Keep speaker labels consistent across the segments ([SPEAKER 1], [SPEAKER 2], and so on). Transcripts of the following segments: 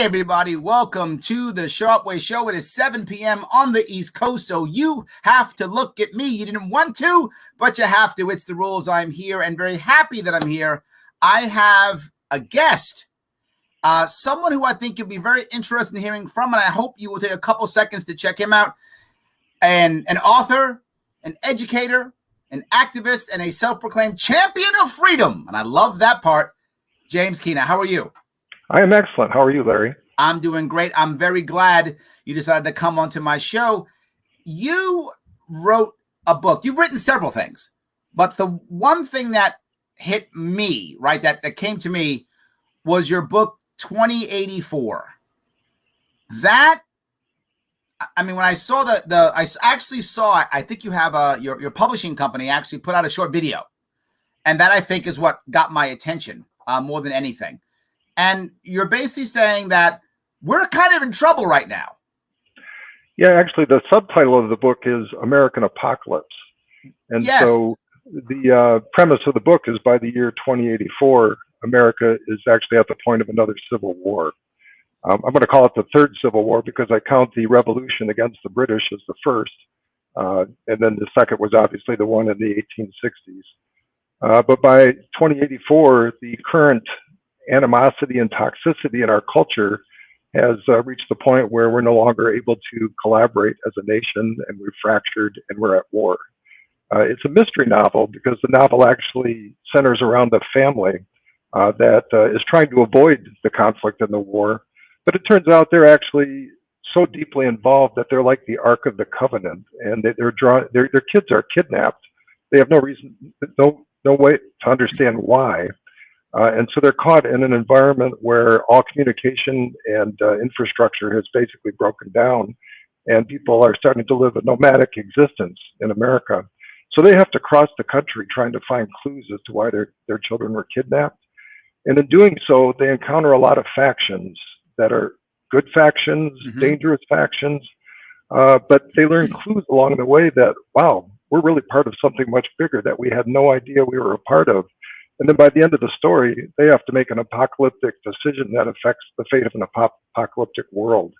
[SPEAKER 1] Hey everybody, welcome to the Sharpe Way show. It is 7 p.m. on the East Coast, so you have to look at me. You didn't want to, but you have to. It's the rules. I'm here and very happy that I'm here. I have a guest, someone who I think you'll be very interested in hearing from, and I hope you will take a couple seconds to check him out. An author, an educator, an activist, and a self-proclaimed champion of freedom. And I love that part. James Keena, how are you?
[SPEAKER 2] I am excellent. How are you, Larry?
[SPEAKER 1] I'm doing great. I'm very glad you decided to come onto my show. You wrote a book. You've written several things, but the one thing that hit me, right, that came to me was your book, 2084. That, I mean, when I saw I actually saw, I think you have your publishing company actually put out a short video. And that I think is what got my attention more than anything. And you're basically saying that we're kind of in trouble right now.
[SPEAKER 2] Yeah, actually, the subtitle of the book is American Apocalypse. And
[SPEAKER 1] yes.
[SPEAKER 2] So the premise of the book is by the year 2084, America is actually at the point of another civil war. I'm going to call it the third civil war because I count the revolution against the British as the first. And then the second was obviously the one in the 1860s. But by 2084, the current animosity and toxicity in our culture has reached the point where we're no longer able to collaborate as a nation, and we're fractured and we're at war. It's a mystery novel because the novel actually centers around a family that is trying to avoid the conflict and the war, but it turns out they're actually so deeply involved that they're like the Ark of the Covenant, and their kids are kidnapped. They have no reason, no way to understand why. And so they're caught in an environment where all communication and infrastructure has basically broken down, and people are starting to live a nomadic existence in America. So they have to cross the country trying to find clues as to why their children were kidnapped. And in doing so, they encounter a lot of factions that are good factions, dangerous factions, but they learn clues along the way that, wow, we're really part of something much bigger that we had no idea we were a part of. And then by the end of the story, they have to make an apocalyptic decision that affects the fate of an apocalyptic world.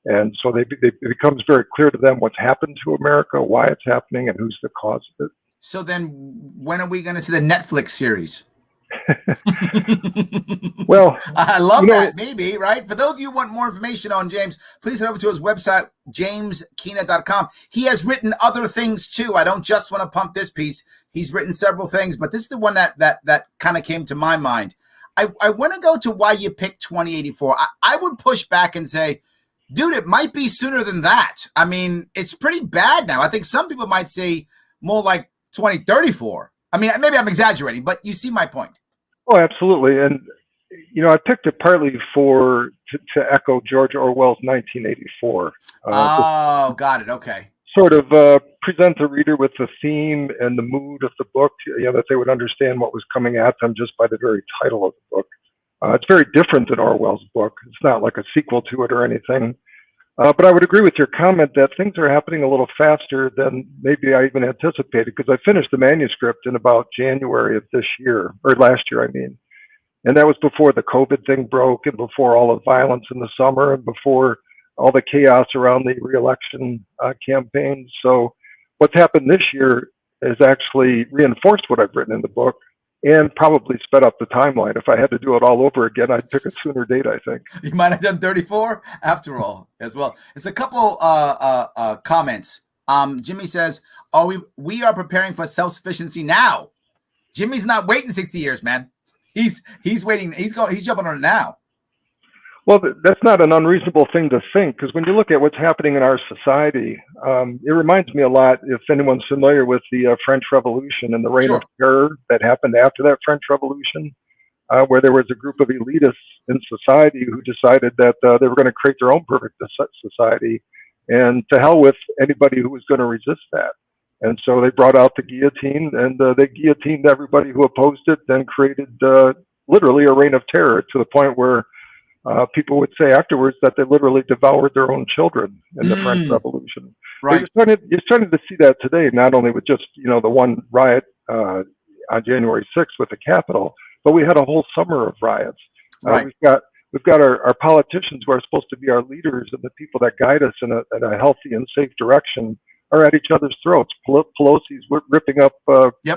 [SPEAKER 2] And so it becomes very clear to them what's happened to America, why it's happening, and who's the cause of it.
[SPEAKER 1] So then when are we going to see the Netflix series?
[SPEAKER 2] Well,
[SPEAKER 1] I love that. Maybe, right? For those of you who want more information on James, please head over to his website, jameskeena.com. He has written other things too. I don't just want to pump this piece. He's written several things, but this is the one that kind of came to my mind. I want to go to why you picked 2084. I would push back and say, dude, it might be sooner than that. I mean, it's pretty bad now. I think some people might say more like 2034. I mean, maybe I'm exaggerating, but you see my point.
[SPEAKER 2] Oh, absolutely. And, I picked it partly to echo George Orwell's 1984.
[SPEAKER 1] Got it. Okay.
[SPEAKER 2] Sort of present the reader with the theme and the mood of the book, that they would understand what was coming at them just by the very title of the book. It's very different than Orwell's book. It's not like a sequel to it or anything. But I would agree with your comment that things are happening a little faster than maybe I even anticipated, because I finished the manuscript in about January of this year, or last year, I mean. And that was before the COVID thing broke, and before all the violence in the summer, and before all the chaos around the re-election campaign. So what's happened this year has actually reinforced what I've written in the book, and probably sped up the timeline. If I had to do it all over again, I'd pick a sooner date, I think.
[SPEAKER 1] You might have done 34 after all as well. It's a couple comments. Jimmy says, we are preparing for self-sufficiency now. Jimmy's not waiting 60 years, man. He's waiting. He's jumping on it now.
[SPEAKER 2] Well, that's not an unreasonable thing to think, because when you look at what's happening in our society, it reminds me a lot, if anyone's familiar with the French Revolution and the Reign of Terror that happened after that French Revolution, where there was a group of elitists in society who decided that they were going to create their own perfect society, and to hell with anybody who was going to resist that. And so they brought out the guillotine, and they guillotined everybody who opposed it, then created literally a reign of terror, to the point where people would say afterwards that they literally devoured their own children in the French Revolution.
[SPEAKER 1] Right.
[SPEAKER 2] You're starting to see that today, not only with just the one riot on January 6th with the Capitol, but we had a whole summer of riots.
[SPEAKER 1] Right.
[SPEAKER 2] We've we've got our politicians who are supposed to be our leaders and the people that guide us in a healthy and safe direction are at each other's throats. Pelosi's ripping up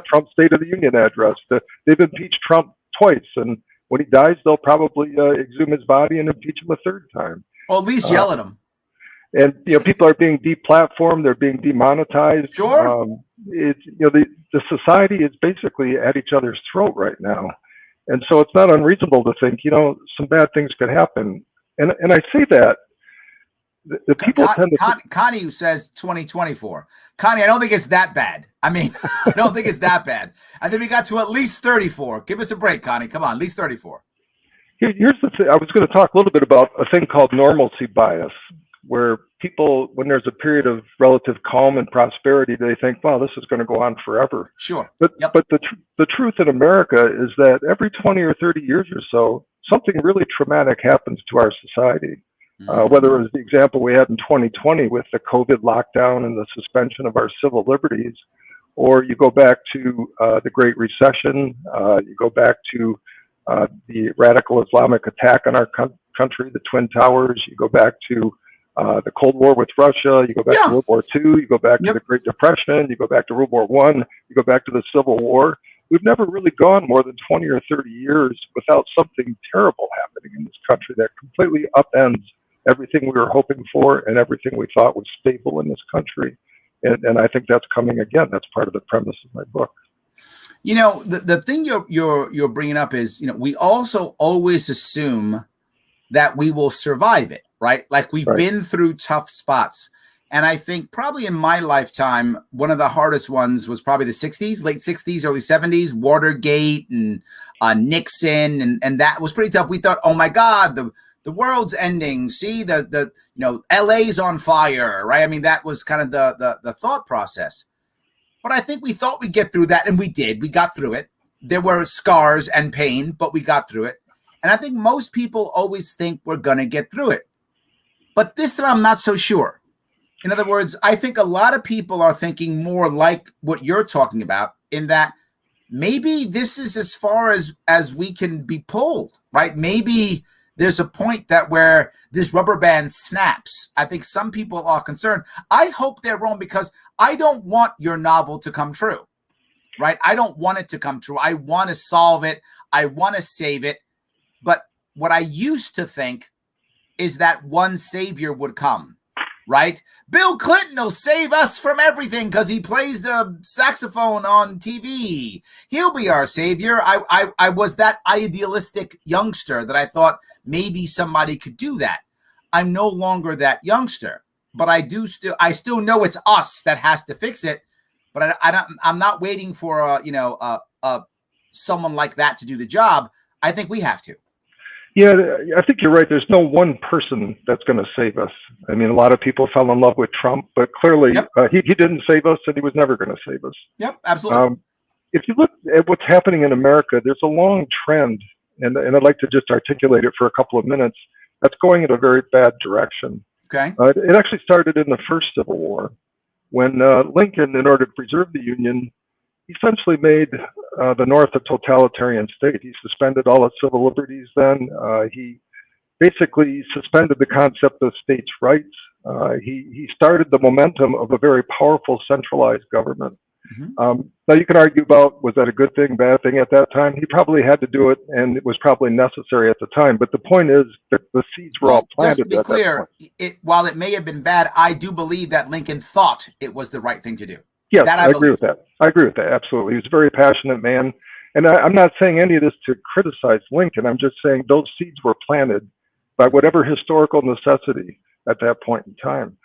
[SPEAKER 2] Trump's State of the Union address. They've impeached Trump twice, and when he dies, they'll probably exhume his body and impeach him a third time.
[SPEAKER 1] Or at least yell at him.
[SPEAKER 2] And people are being deplatformed; they're being demonetized.
[SPEAKER 1] Sure.
[SPEAKER 2] It's the society is basically at each other's throat right now, and so it's not unreasonable to think some bad things could happen. And I say that the people tend to.
[SPEAKER 1] Connie says 2024. Connie, I don't think it's that bad. I mean, I don't think it's that bad. I think we got to at least 34. Give us a break, Connie. Come on, at least 34.
[SPEAKER 2] Here's the thing. I was going to talk a little bit about a thing called normalcy bias, where people, when there's a period of relative calm and prosperity, they think, wow, this is going to go on forever.
[SPEAKER 1] Sure.
[SPEAKER 2] But the truth in America is that every 20 or 30 years or so, something really traumatic happens to our society. Whether it was the example we had in 2020 with the COVID lockdown and the suspension of our civil liberties, or you go back to the Great Recession, you go back to the radical Islamic attack on our country, the Twin Towers, you go back to the Cold War with Russia, you go back to World War II, you go back to the Great Depression, you go back to World War I, you go back to the Civil War. We've never really gone more than 20 or 30 years without something terrible happening in this country that completely upends everything we were hoping for and everything we thought was stable in this country. And I think that's coming again. That's part of the premise of my book.
[SPEAKER 1] The thing you're bringing up is, we also always assume that we will survive it, right? Like we've been through tough spots. And I think probably in my lifetime, one of the hardest ones was probably the 60s, late 60s, early 70s, Watergate and Nixon. And that was pretty tough. We thought, oh my God, the world's ending. See, LA's on fire, right? I mean, that was kind of the thought process. But I think we thought we'd get through that, and we did. We got through it. There were scars and pain, but we got through it. And I think most people always think we're going to get through it. But this time, I'm not so sure. In other words, I think a lot of people are thinking more like what you're talking about, in that maybe this is as far as we can be pulled, right? Maybe there's a point that where this rubber band snaps. I think some people are concerned. I hope they're wrong, because I don't want your novel to come true, right? I don't want it to come true. I want to solve it. I want to save it. But what I used to think is that one savior would come, right? Bill Clinton will save us from everything because he plays the saxophone on TV. He'll be our savior. I was that idealistic youngster that I thought maybe somebody could do that. I'm no longer that youngster, but I still know it's us that has to fix it. But I'm not waiting for someone like that to do the job. I think we have to.
[SPEAKER 2] Yeah, I think you're right. There's no one person that's going to save us. I mean, a lot of people fell in love with Trump, but clearly he didn't save us, and he was never going to save us.
[SPEAKER 1] Yep, absolutely.
[SPEAKER 2] If you look at what's happening in America, there's a long trend, and I'd like to just articulate it for a couple of minutes, that's going in a very bad direction.
[SPEAKER 1] Okay.
[SPEAKER 2] It actually started in the first Civil War, when Lincoln, in order to preserve the Union, essentially made the North a totalitarian state. He suspended all its civil liberties then. He basically suspended the concept of states' rights. He started the momentum of a very powerful centralized government. Mm-hmm. Now you can argue about, was that a good thing, bad thing at that time? He probably had to do it, and it was probably necessary at the time. But the point is that the seeds were all planted.
[SPEAKER 1] Just to be clear, while it may have been bad, I do believe that Lincoln thought it was the right thing to do.
[SPEAKER 2] Yes, I agree with that. I agree with that, absolutely. He was a very passionate man. And I'm not saying any of this to criticize Lincoln. I'm just saying those seeds were planted by whatever historical necessity at that point in time.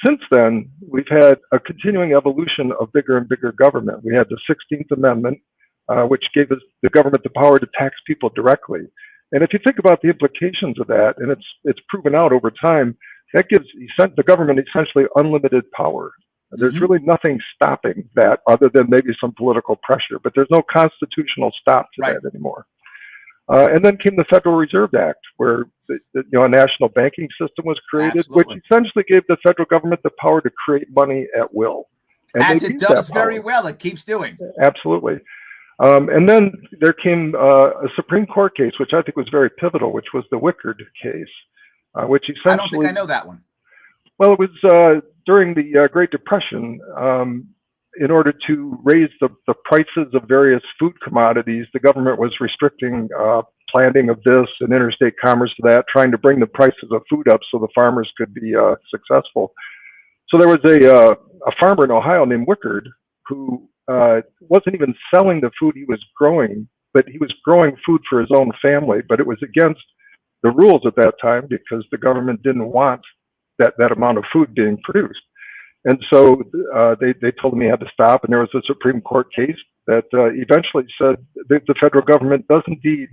[SPEAKER 2] Since then, we've had a continuing evolution of bigger and bigger government. We had the 16th Amendment, which gave us the government the power to tax people directly. And if you think about the implications of that, and it's proven out over time, that gives the government essentially unlimited power. There's really nothing stopping that other than maybe some political pressure, but there's no constitutional stop to that anymore. And then came the Federal Reserve Act, where a national banking system was created, which essentially gave the federal government the power to create money at will. And
[SPEAKER 1] as it does very well, it keeps doing.
[SPEAKER 2] Absolutely. And then there came a Supreme Court case, which I think was very pivotal, which was the Wickard case, which essentially—
[SPEAKER 1] I don't think I know that one.
[SPEAKER 2] Well, it was during the Great Depression. In order to raise the prices of various food commodities, the government was restricting planting of this and interstate commerce to that, trying to bring the prices of food up so the farmers could be successful. So there was a farmer in Ohio named Wickard who wasn't even selling the food he was growing, but he was growing food for his own family. But it was against the rules at that time because the government didn't want that amount of food being produced. And so they told him he had to stop. And there was a Supreme Court case that eventually said that the federal government does indeed,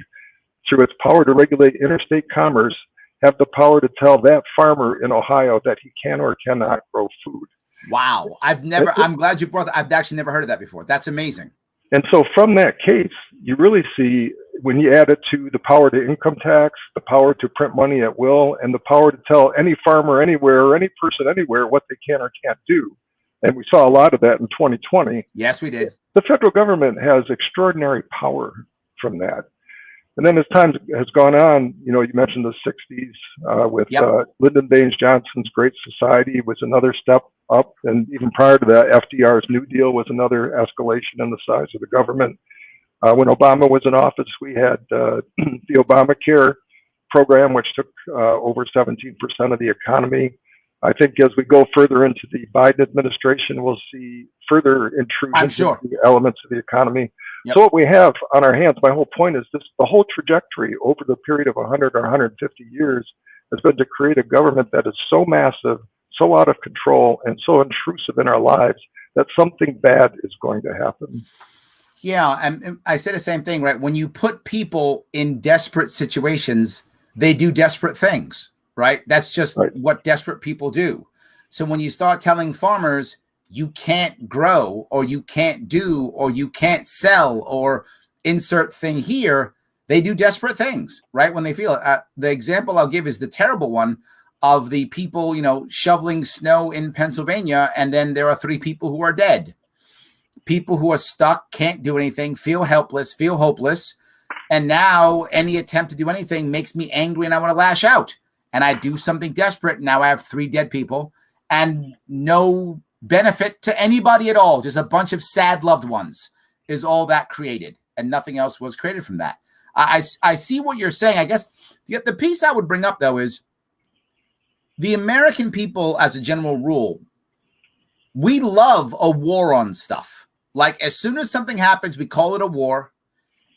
[SPEAKER 2] through its power to regulate interstate commerce, have the power to tell that farmer in Ohio that he can or cannot grow food.
[SPEAKER 1] Wow. I'm glad you brought that. I've actually never heard of that before. That's amazing.
[SPEAKER 2] And so from that case, you really see, when you add it to the power to income tax, the power to print money at will, and the power to tell any farmer anywhere or any person anywhere what they can or can't do. And we saw a lot of that in 2020.
[SPEAKER 1] Yes, we did.
[SPEAKER 2] The federal government has extraordinary power from that. And then as time has gone on, you mentioned the 60s with Lyndon Baines Johnson's Great Society was another step up. And even prior to that, FDR's New Deal was another escalation in the size of the government. When Obama was in office, we had the Obamacare program, which took over 17% of the economy. I think as we go further into the Biden administration, we'll see further intrusions into the elements of the economy. Yep. So what we have on our hands, my whole point is this: the whole trajectory over the period of 100 or 150 years has been to create a government that is so massive, so out of control, and so intrusive in our lives that something bad is going to happen.
[SPEAKER 1] Yeah, and I say the same thing, right? When you put people in desperate situations, they do desperate things, right? That's just what desperate people do. So when you start telling farmers, you can't grow, or you can't do, or you can't sell, or insert thing here, they do desperate things, right? When they feel it. The example I'll give is the terrible one of the people, shoveling snow in Pennsylvania, and then there are 3 people who are dead. People who are stuck, can't do anything, feel helpless, feel hopeless. And now any attempt to do anything makes me angry and I want to lash out. And I do something desperate. Now I have 3 dead people and no benefit to anybody at all. Just a bunch of sad loved ones is all that created. And nothing else was created from that. I see what you're saying. I guess the piece I would bring up, though, is the American people, as a general rule, we love a war on stuff. Like, as soon as something happens, we call it a war.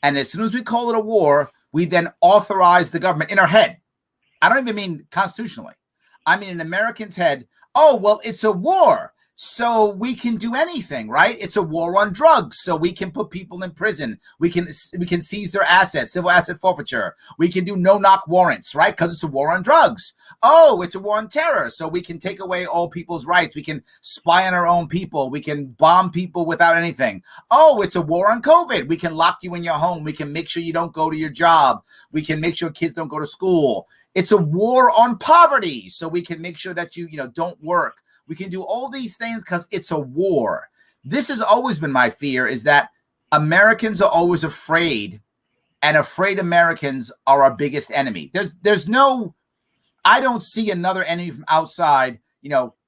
[SPEAKER 1] And as soon as we call it a war, we then authorize the government in our head. I don't even mean constitutionally. I mean in Americans' head, oh, well, it's a war, so we can do anything, right? It's a war on drugs, so we can put people in prison. We can seize their assets, civil asset forfeiture. We can do no-knock warrants, right? Because it's a war on drugs. Oh, it's a war on terror, so we can take away all people's rights. We can spy on our own people. We can bomb people without anything. Oh, it's a war on COVID. We can lock you in your home. We can make sure you don't go to your job. We can make sure kids don't go to school. It's a war on poverty, so we can make sure that you don't work. We can do all these things because it's a war. This has always been my fear, is that Americans are always afraid, and afraid Americans are our biggest enemy. I don't see another enemy from outside,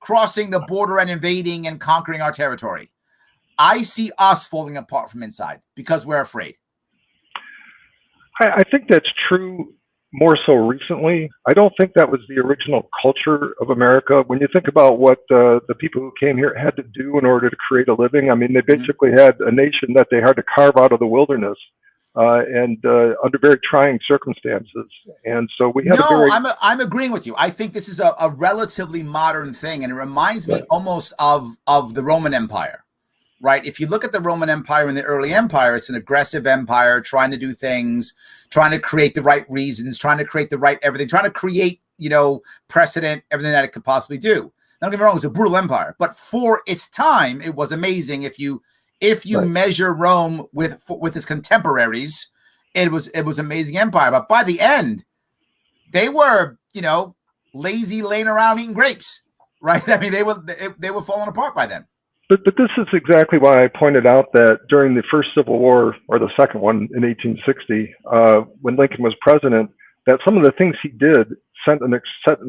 [SPEAKER 1] crossing the border and invading and conquering our territory. I see us falling apart from inside because we're afraid.
[SPEAKER 2] I think that's true. More so recently. I don't think that was the original culture of America. When you think about what the people who came here had to do in order to create a living, I mean, they basically had a nation that they had to carve out of the wilderness and under very trying circumstances. And so we had
[SPEAKER 1] I'm agreeing with you. I think this is a relatively modern thing, and it reminds me almost of the Roman Empire. Right. If you look at the Roman Empire and the early empire, it's an aggressive empire trying to do things, trying to create the right reasons, trying to create the right everything, trying to create, precedent, everything that it could possibly do. Don't get me wrong, it was a brutal empire, but for its time, it was amazing. If you measure Rome with its contemporaries, it was amazing empire. But by the end, they were, lazy, laying around eating grapes. Right. I mean, they were falling apart by then.
[SPEAKER 2] But this is exactly why I pointed out that during the first Civil War, or the second one in 1860, when Lincoln was president, that some of the things he did set an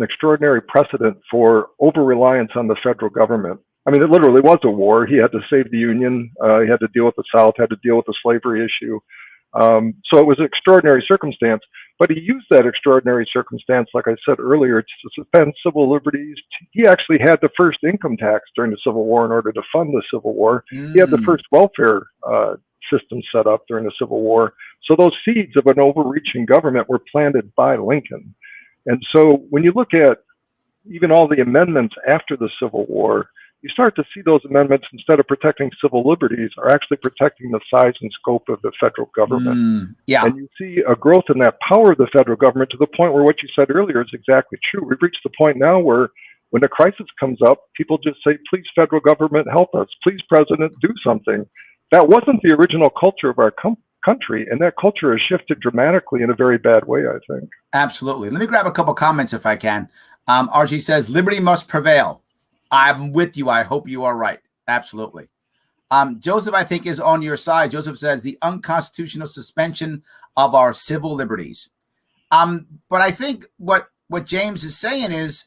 [SPEAKER 2] extraordinary precedent for over-reliance on the federal government. I mean, it literally was a war. He had to save the Union. He had to deal with the South, had to deal with the slavery issue. So it was an extraordinary circumstance. But he used that extraordinary circumstance, like I said earlier, to suspend civil liberties. He actually had the first income tax during the Civil War in order to fund the Civil War. He had the first welfare system set up during the Civil War. So those seeds of an overreaching government were planted by Lincoln. And so when you look at even all the amendments after the Civil War, you start to see those amendments, instead of protecting civil liberties, are actually protecting the size and scope of the federal government.
[SPEAKER 1] Yeah.
[SPEAKER 2] And you see a growth in that power of the federal government to the point where what you said earlier is exactly true. We've reached the point now where when a crisis comes up, people just say, please, federal government, help us. Please, president, do something. That wasn't the original culture of our country, and that culture has shifted dramatically in a very bad way, I think.
[SPEAKER 1] Absolutely. Let me grab a couple comments if I can. RG says, liberty must prevail. I'm with you. I hope you are right. Absolutely. Joseph, I think, is on your side. Joseph says the unconstitutional suspension of our civil liberties. But I think what James is saying is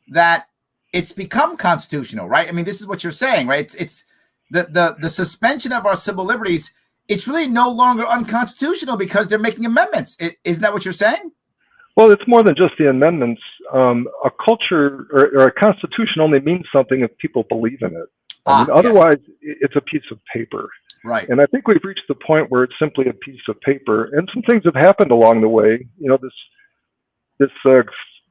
[SPEAKER 1] that it's become constitutional, right? I mean, this is what you're saying, right? It's the suspension of our civil liberties. It's really no longer unconstitutional because they're making amendments. Isn't that what you're saying?
[SPEAKER 2] Well, it's more than just the amendments. A culture or a constitution only means something if people believe in it. I mean, otherwise, it's a piece of paper.
[SPEAKER 1] Right.
[SPEAKER 2] And I think we've reached the point where it's simply a piece of paper. And some things have happened along the way. You know, this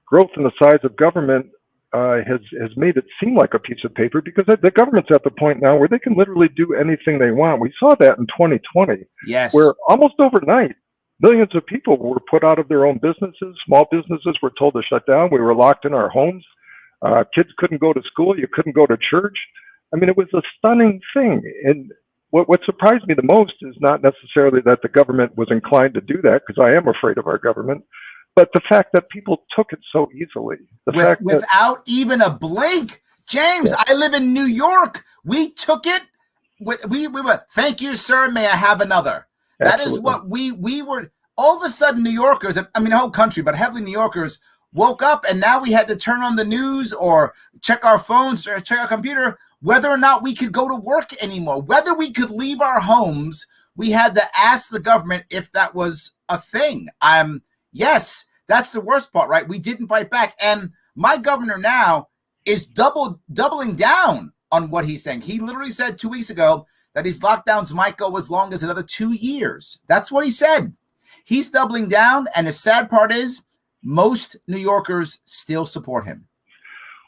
[SPEAKER 2] growth in the size of government has made it seem like a piece of paper, because the government's at the point now where they can literally do anything they want. We saw that in 2020,
[SPEAKER 1] yes,
[SPEAKER 2] where almost overnight, millions of people were put out of their own businesses. Small businesses were told to shut down. We were locked in our homes. Kids couldn't go to school. You couldn't go to church. I mean, it was a stunning thing. And what surprised me the most is not necessarily that the government was inclined to do that, because I am afraid of our government, but the fact that people took it so easily.
[SPEAKER 1] Without even a blink. James, yeah. I live in New York. We took it. We were, thank you, sir. May I have another? That Absolutely. Is what we were. All of a sudden, New Yorkers, I mean, the whole country, but heavily New Yorkers, woke up, and now we had to turn on the news or check our phones or check our computer whether or not we could go to work anymore, whether we could leave our homes. We had to ask the government if that was a thing. Yes, that's the worst part, right? We didn't fight back. And my governor now is doubling down on what he's saying. He literally said 2 weeks ago that his lockdowns might go as long as another 2 years. That's what he said. He's doubling down. And the sad part is most New Yorkers still support him.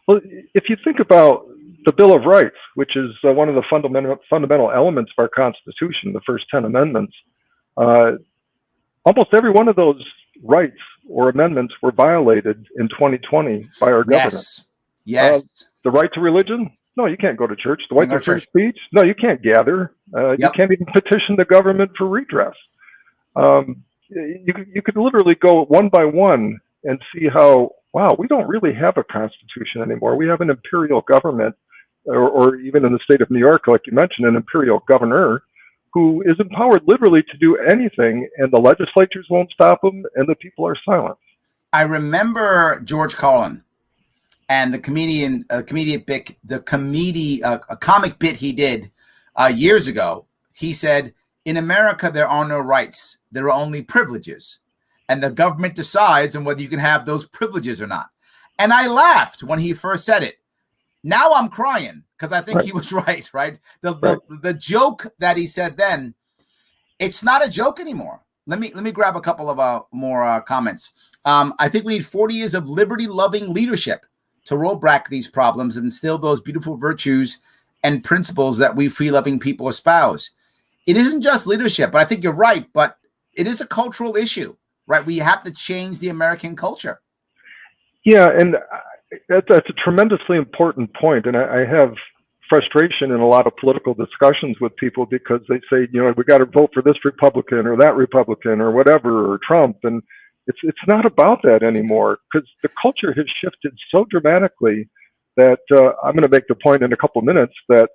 [SPEAKER 2] Well, if you think about the Bill of Rights, which is one of the fundamental elements of our Constitution, the first 10 amendments, almost every one of those rights or amendments were violated in 2020 by our government.
[SPEAKER 1] Yes.
[SPEAKER 2] The right to religion? No, you can't go to church. The right to free speech? No, you can't gather. You can't even petition the government for redress. You could literally go one by one and see how, wow, we don't really have a constitution anymore. We have an imperial government, or even in the state of New York, like you mentioned, an imperial governor who is empowered literally to do anything, and the legislatures won't stop him, and the people are silent.
[SPEAKER 1] I remember George Carlin and the comic bit he did years ago. He said, in America, there are no rights. There are only privileges. And the government decides on whether you can have those privileges or not. And I laughed when he first said it. Now I'm crying because I think he was right? The joke that he said then, it's not a joke anymore. Let me grab a couple of more comments. I think we need 40 years of liberty-loving leadership to roll back these problems and instill those beautiful virtues and principles that we free-loving people espouse. It isn't just leadership, but I think you're right, but it is a cultural issue, right? We have to change the American culture.
[SPEAKER 2] Yeah, and that's a tremendously important point. And I have frustration in a lot of political discussions with people because they say, you know, we got to vote for this Republican or that Republican or whatever, or Trump. And it's not about that anymore, because the culture has shifted so dramatically that I'm going to make the point in a couple of minutes that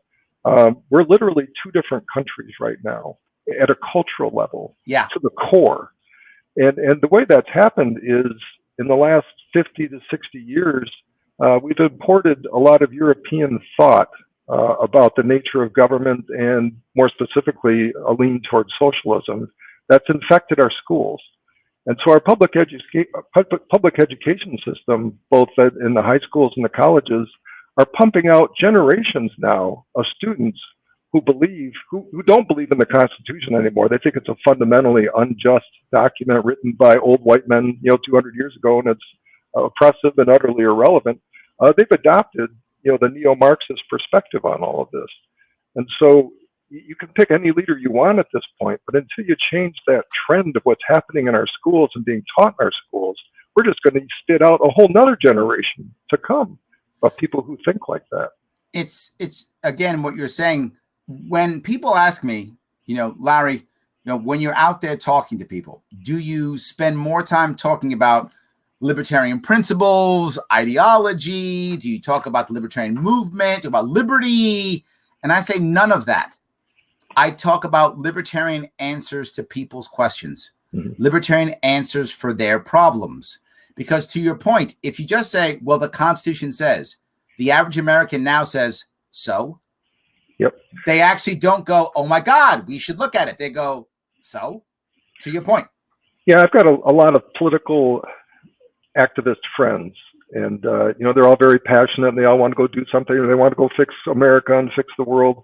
[SPEAKER 2] We're literally two different countries right now at a cultural level,
[SPEAKER 1] Yeah.
[SPEAKER 2] to the core. And the way that's happened is in the last 50 to 60 years, we've imported a lot of European thought about the nature of government, and more specifically, a lean towards socialism that's infected our schools. And so our public education system, both in the high schools and the colleges, are pumping out generations now of students who don't believe in the Constitution anymore. They think it's a fundamentally unjust document written by old white men, 200 years ago, and it's oppressive and utterly irrelevant. They've adopted, the neo-Marxist perspective on all of this. And so you can pick any leader you want at this point, but until you change that trend of what's happening in our schools and being taught in our schools, we're just going to spit out a whole nother generation to come of people who think like that.
[SPEAKER 1] It's again, what you're saying, when people ask me, Larry, when you're out there talking to people, do you spend more time talking about libertarian principles, ideology? Do you talk about the libertarian movement, about liberty? And I say none of that. I talk about libertarian answers to people's questions, libertarian answers for their problems. Because to your point, if you just say, well, the Constitution says, the average American now says, so?
[SPEAKER 2] Yep.
[SPEAKER 1] They actually don't go, oh my God, we should look at it. They go, so? To your point.
[SPEAKER 2] Yeah, I've got a lot of political activist friends, and they're all very passionate, and they all want to go do something, and they want to go fix America and fix the world.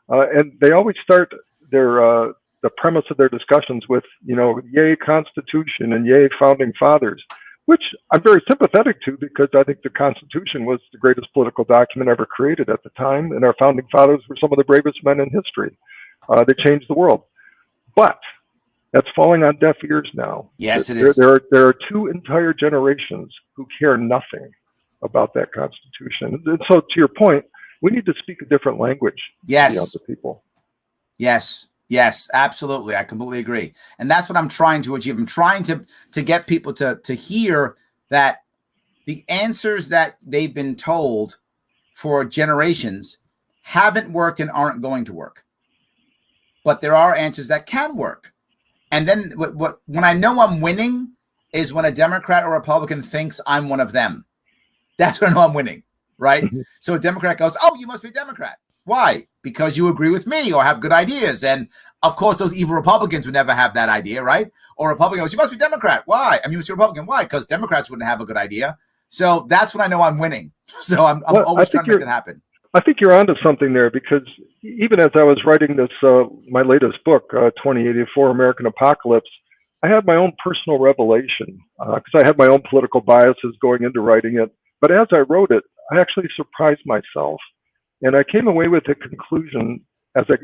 [SPEAKER 2] And they always start the premise of their discussions with, yay Constitution and yay Founding Fathers, which I'm very sympathetic to, because I think the Constitution was the greatest political document ever created at the time, and our Founding Fathers were some of the bravest men in history. They changed the world. But that's falling on deaf ears now.
[SPEAKER 1] Yes, it is.
[SPEAKER 2] There are two entire generations who care nothing about that Constitution. And so, to your point, we need to speak a different language.
[SPEAKER 1] Yes.
[SPEAKER 2] To people.
[SPEAKER 1] Yes, absolutely. I completely agree. And that's what I'm trying to achieve. I'm trying to get people to hear that the answers that they've been told for generations haven't worked and aren't going to work. But there are answers that can work. And then when I know I'm winning is when a Democrat or Republican thinks I'm one of them. That's when I know I'm winning. Right? So a Democrat goes, oh, you must be a Democrat. Why? Because you agree with me or have good ideas. And of course, those evil Republicans would never have that idea, right? Or Republican goes, you must be Democrat. Why? I mean, you must be Republican. Why? Because Democrats wouldn't have a good idea. So that's when I know I'm winning. So I'm always trying to make that happen.
[SPEAKER 2] I think you're onto something there, because even as I was writing this, my latest book, 2084 American Apocalypse, I had my own personal revelation, because I had my own political biases going into writing it. But as I wrote it, I actually surprised myself, and I came away with the conclusion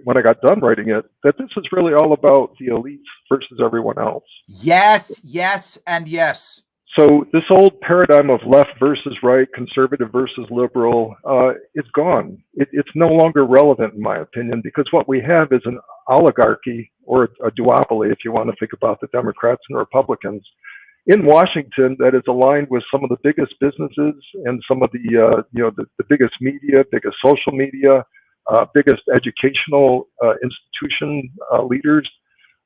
[SPEAKER 2] when I got done writing it, that this is really all about the elites versus everyone else.
[SPEAKER 1] Yes, and yes.
[SPEAKER 2] So this old paradigm of left versus right, conservative versus liberal, is gone. It's no longer relevant, in my opinion, because what we have is an oligarchy, or a duopoly, if you want to think about the Democrats and Republicans, in Washington, that is aligned with some of the biggest businesses and some of the biggest media, biggest social media, biggest educational institution leaders.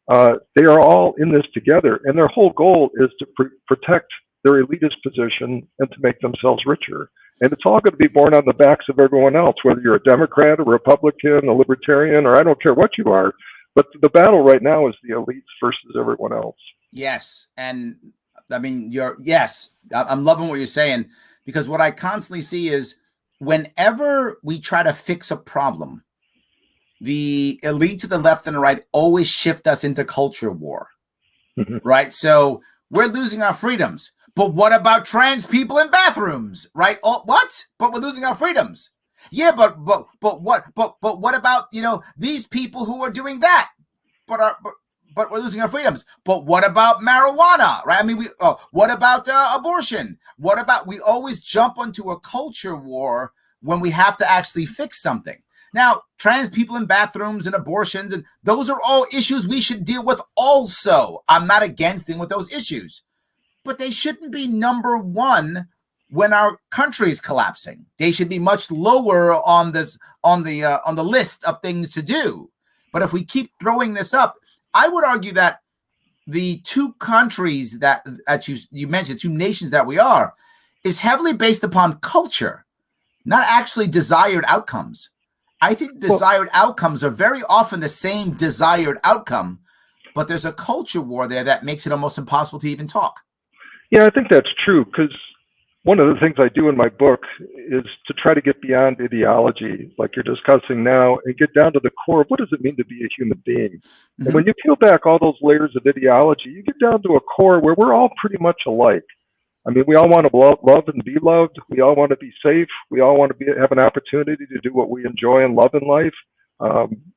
[SPEAKER 2] They are all in this together, and their whole goal is to protect their elitist position and to make themselves richer. And it's all going to be borne on the backs of everyone else, whether you're a Democrat, a Republican, a Libertarian, or I don't care what you are. But the battle right now is the elites versus everyone else.
[SPEAKER 1] Yes, and I mean, I'm loving what you're saying, because what I constantly see is whenever we try to fix a problem, the elites to the left and the right always shift us into culture war, right? So we're losing our freedoms. But what about trans people in bathrooms, right? Oh, what? But we're losing our freedoms. Yeah, but what about, these people who are doing that? But we're losing our freedoms. But what about marijuana, right? I mean, what about abortion? We always jump onto a culture war when we have to actually fix something. Now, trans people in bathrooms and abortions, and those are all issues we should deal with also. I'm not against dealing with those issues, but they shouldn't be number one when our country is collapsing. They should be much lower on the list of things to do. But if we keep throwing this up, I would argue that the two countries that you mentioned, two nations that we are, is heavily based upon culture, not actually desired outcomes. I think desired outcomes are very often the same desired outcome, but there's a culture war there that makes it almost impossible to even talk.
[SPEAKER 2] Yeah, I think that's true, because one of the things I do in my book is to try to get beyond ideology, like you're discussing now, and get down to the core of what does it mean to be a human being. Mm-hmm. And when you peel back all those layers of ideology, you get down to a core where we're all pretty much alike. I mean, we all want to love and be loved. We all want to be safe. We all want to have an opportunity to do what we enjoy and love in life.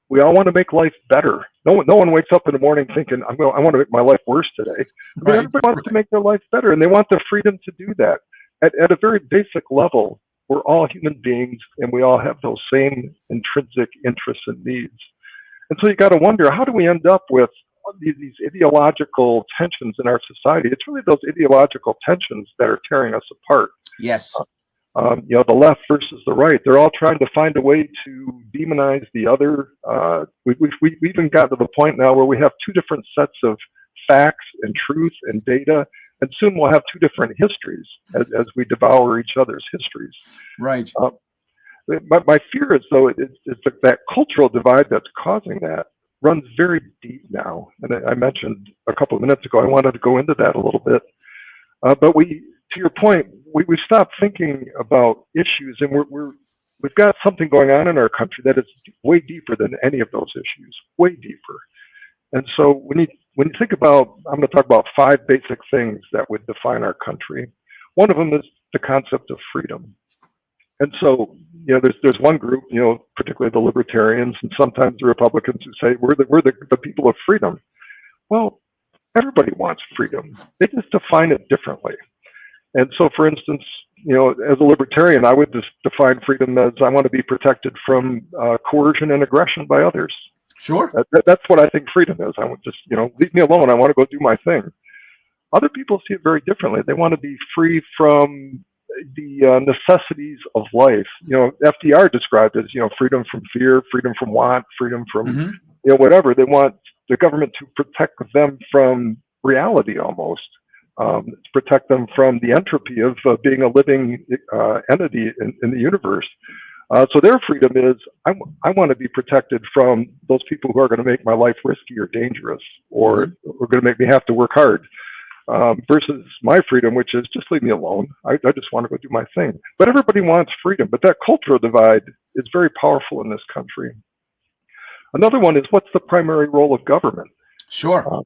[SPEAKER 2] We all want to make life better. No one wakes up in the morning thinking, I want to make my life worse today. I mean, everybody wants to make their life better, and they want the freedom to do that. At a very basic level, we're all human beings, and we all have those same intrinsic interests and needs. And so you got to wonder, how do we end up with these ideological tensions in our society? It's really those ideological tensions that are tearing us apart.
[SPEAKER 1] Yes.
[SPEAKER 2] The left versus the right, they're all trying to find a way to demonize the other. We've even gotten to the point now where we have two different sets of facts and truth and data, and soon we'll have two different histories as we devour each other's histories.
[SPEAKER 1] Right.
[SPEAKER 2] My fear is, though, it's that cultural divide that's causing that runs very deep now. And I mentioned a couple of minutes ago, I wanted to go into that a little bit. But to your point, we stopped thinking about issues, and we've got something going on in our country that is way deeper than any of those issues, way deeper. And so when you think about, I'm going to talk about 5 basic things that would define our country. One of them is the concept of freedom. And so, there's one group, particularly the libertarians, and sometimes the Republicans, who say we're the people of freedom. Well, everybody wants freedom. They just define it differently. And so, for instance, as a libertarian, I would just define freedom as I want to be protected from coercion and aggression by others.
[SPEAKER 1] Sure.
[SPEAKER 2] That's what I think freedom is. I would just, leave me alone. I want to go do my thing. Other people see it very differently. They want to be free from the necessities of life. FDR described as, freedom from fear, freedom from want, freedom from, whatever. They want the government to protect them from reality almost, to protect them from the entropy of being a living entity in the universe. So their freedom is, I want to be protected from those people who are going to make my life risky or dangerous, or are going to make me have to work hard. Versus my freedom, which is just leave me alone. I just want to go do my thing. But everybody wants freedom. But that cultural divide is very powerful in this country. Another one is, what's the primary role of government?
[SPEAKER 1] Sure.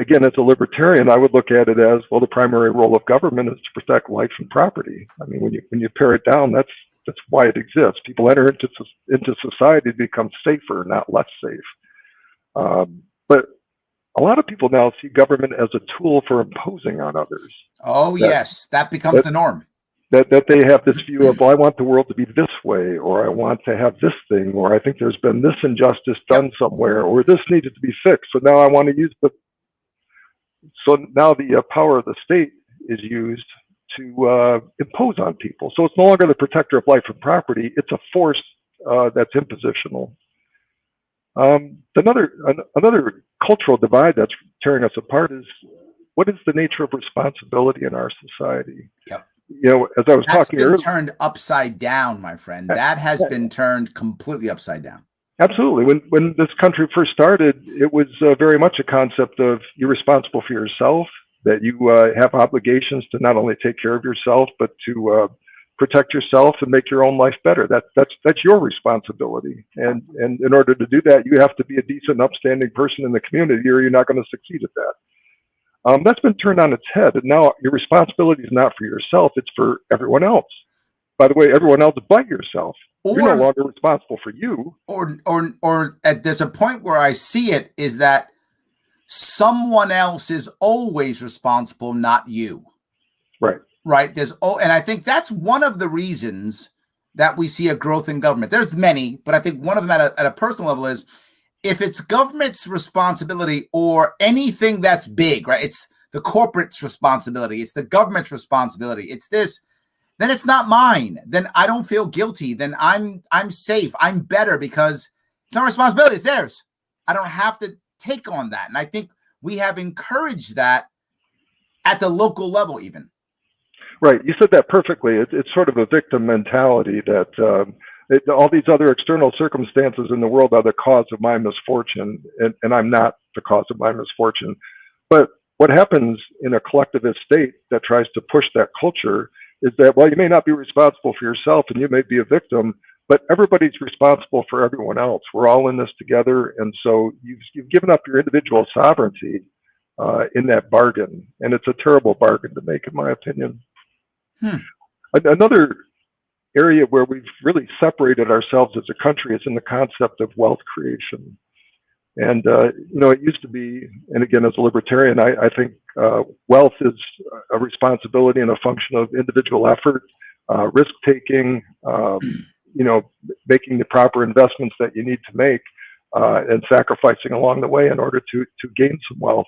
[SPEAKER 2] Again, as a libertarian, I would look at it as, well, the primary role of government is to protect life and property. I mean, when you pare it down, that's why it exists. People enter into society to become safer, not less safe. But a lot of people now see government as a tool for imposing on others.
[SPEAKER 1] Oh, yes. That becomes the norm.
[SPEAKER 2] That they have this view of, well, I want the world to be this way, or I want to have this thing, or I think there's been this injustice done somewhere, or this needed to be fixed. So now I want to use so now the power of the state is used to impose on people. So it's no longer the protector of life and property. It's a force that's impositional. Another cultural divide that's tearing us apart is, what is the nature of responsibility in our society?
[SPEAKER 1] Yep.
[SPEAKER 2] As I was talking earlier,
[SPEAKER 1] that's been turned upside down, my friend. That has been turned completely upside down.
[SPEAKER 2] Absolutely. When this country first started, it was very much a concept of, you're responsible for yourself, that you have obligations to not only take care of yourself, but to protect yourself and make your own life better. That's your responsibility. And in order to do that, you have to be a decent, upstanding person in the community, or you're not going to succeed at that. That's been turned on its head. And now your responsibility is not for yourself, it's for everyone else. By the way, everyone else but yourself. You're no longer responsible for you.
[SPEAKER 1] Or there's a point where I see it is that someone else is always responsible, not you.
[SPEAKER 2] Right.
[SPEAKER 1] Right. And I think that's one of the reasons that we see a growth in government. There's many, but I think one of them at a personal level is, if it's government's responsibility or anything that's big, right? It's the corporate's responsibility. It's the government's responsibility. It's this. then it's not mine. Then I don't feel guilty. Then I'm safe. I'm better because it's not responsibility, it's theirs. I don't have to take on that. And I think we have encouraged that at the local level even.
[SPEAKER 2] Right. You said that perfectly. It's sort of a victim mentality that all these other external circumstances in the world are the cause of my misfortune, and I'm not the cause of my misfortune. But what happens in a collectivist state that tries to push that culture is that, well, you may not be responsible for yourself and you may be a victim, but everybody's responsible for everyone else. We're all in this together. And so you've given up your individual sovereignty in that bargain. And it's a terrible bargain to make, in my opinion. Another area where we've really separated ourselves as a country is in the concept of wealth creation. And, it used to be, and again, as a libertarian, I think wealth is a responsibility and a function of individual effort, risk-taking, making the proper investments that you need to make, and sacrificing along the way in order to gain some wealth.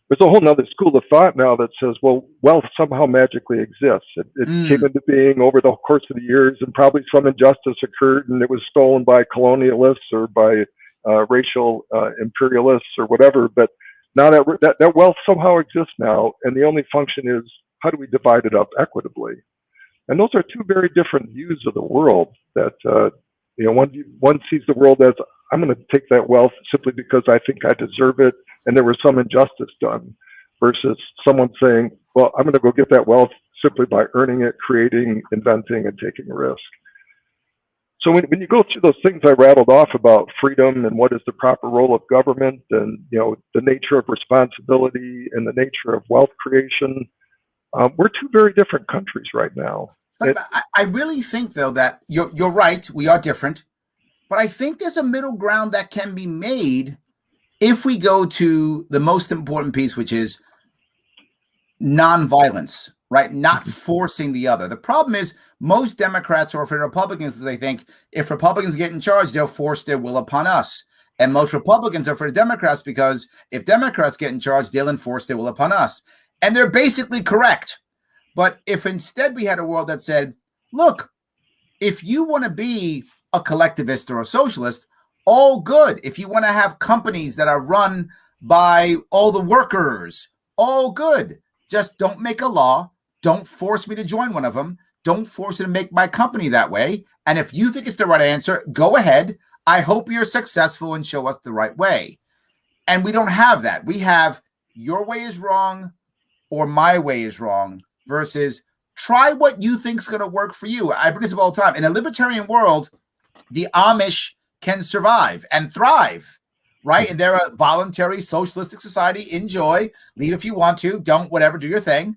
[SPEAKER 2] There's a whole nother school of thought now that says, well, wealth somehow magically exists. It came into being over the course of the years, and probably some injustice occurred, and it was stolen by colonialists or by racial imperialists or whatever. But now that wealth somehow exists now, and the only function is how do we divide it up equitably? And those are two very different views of the world. That one sees the world as, I'm going to take that wealth simply because I think I deserve it, and there was some injustice done, versus someone saying, well, I'm going to go get that wealth simply by earning it, creating, inventing, and taking a risk. So when you go through those things I rattled off about freedom and what is the proper role of government, and the nature of responsibility and the nature of wealth creation, we're two very different countries right now.
[SPEAKER 1] But I really think, though, that you're right. We are different. But I think there's a middle ground that can be made if we go to the most important piece, which is nonviolence, right? Not forcing the other. The problem is most Democrats are afraid of Republicans. They think if Republicans get in charge, they'll force their will upon us. And most Republicans are afraid of Democrats because if Democrats get in charge, they'll enforce their will upon us. And they're basically correct. But if instead we had a world that said, look, if you want to be a collectivist or a socialist, all good. If you want to have companies that are run by all the workers, all good. Just don't make a law. Don't force me to join one of them. Don't force me to make my company that way. And if you think it's the right answer, go ahead. I hope you're successful and show us the right way. And we don't have that. We have your way is wrong or my way is wrong versus try what you think is going to work for you. I bring this up all the time. In a libertarian world, the Amish can survive and thrive, right? And they're a voluntary socialistic society. Enjoy, leave if you want to, don't, whatever, do your thing.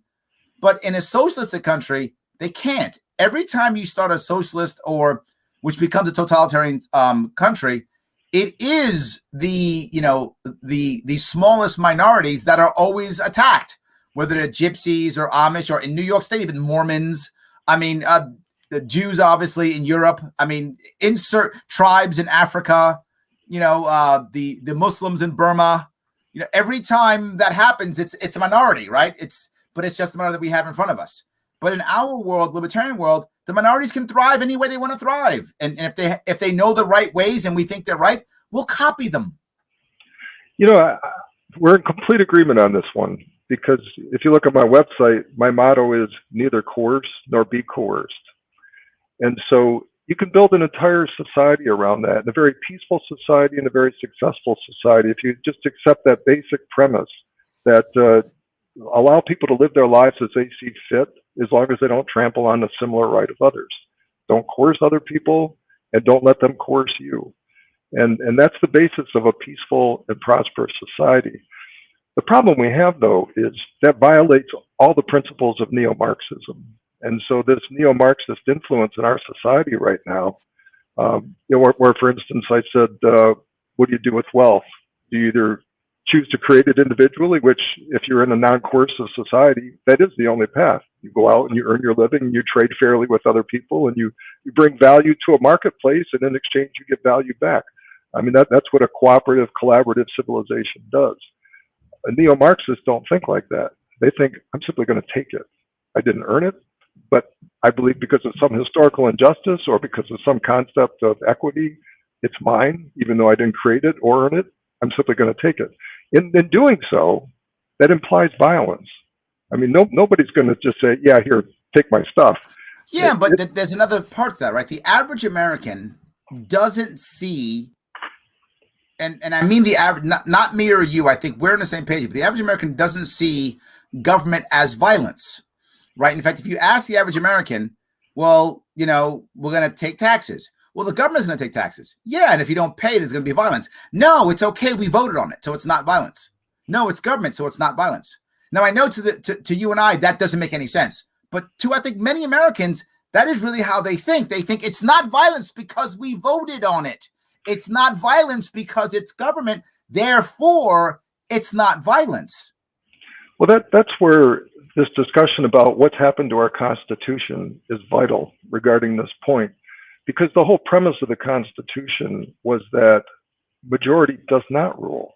[SPEAKER 1] But in a socialistic country, they can't. Every time you start a socialist or which becomes a totalitarian country, it is the smallest minorities that are always attacked, whether they're gypsies or Amish or in New York State, even Mormons. I mean, the Jews, obviously, in Europe. I mean, insert tribes in Africa, the Muslims in Burma. Every time that happens, it's a minority, right? But it's just the minority that we have in front of us. But in our world, libertarian world, the minorities can thrive any way they want to thrive. And if they know the right ways and we think they're right, we'll copy them.
[SPEAKER 2] We're in complete agreement on this one, because if you look at my website, my motto is neither coerce nor be coerced. And so you can build an entire society around that, and a very peaceful society and a very successful society, if you just accept that basic premise that allow people to live their lives as they see fit, as long as they don't trample on the similar right of others. Don't coerce other people, and don't let them coerce you. And that's the basis of a peaceful and prosperous society. The problem we have, though, is that violates all the principles of neo-Marxism. And so this neo-Marxist influence in our society right now, where, for instance, I said, what do you do with wealth? Do you either choose to create it individually, which if you're in a non-coercive society, that is the only path. You go out and you earn your living, and you trade fairly with other people, and you bring value to a marketplace, and in exchange you get value back. I mean, that's what a cooperative, collaborative civilization does. Neo-Marxists don't think like that. They think, I'm simply going to take it. I didn't earn it. But I believe because of some historical injustice or because of some concept of equity, it's mine, even though I didn't create it or earn it. I'm simply going to take it. In doing so, that implies violence. I mean, nobody's going to just say, yeah, here, take my stuff.
[SPEAKER 1] Yeah, but there's another part to that, right? The average American doesn't see, and I mean the average, not me or you, I think we're on the same page, but the average American doesn't see government as violence, right? In fact, if you ask the average American, well, you know, we're going to take taxes. Well, the government's going to take taxes. Yeah, and if you don't pay it, it's going to be violence. No, it's okay. We voted on it, so it's not violence. No, it's government, so it's not violence. Now, I know to you and I, that doesn't make any sense. But to, I think, many Americans, that is really how they think. They think it's not violence because we voted on it. It's not violence because it's government. Therefore, it's not violence.
[SPEAKER 2] Well, that's where this discussion about what's happened to our Constitution is vital regarding this point. Because the whole premise of the Constitution was that majority does not rule,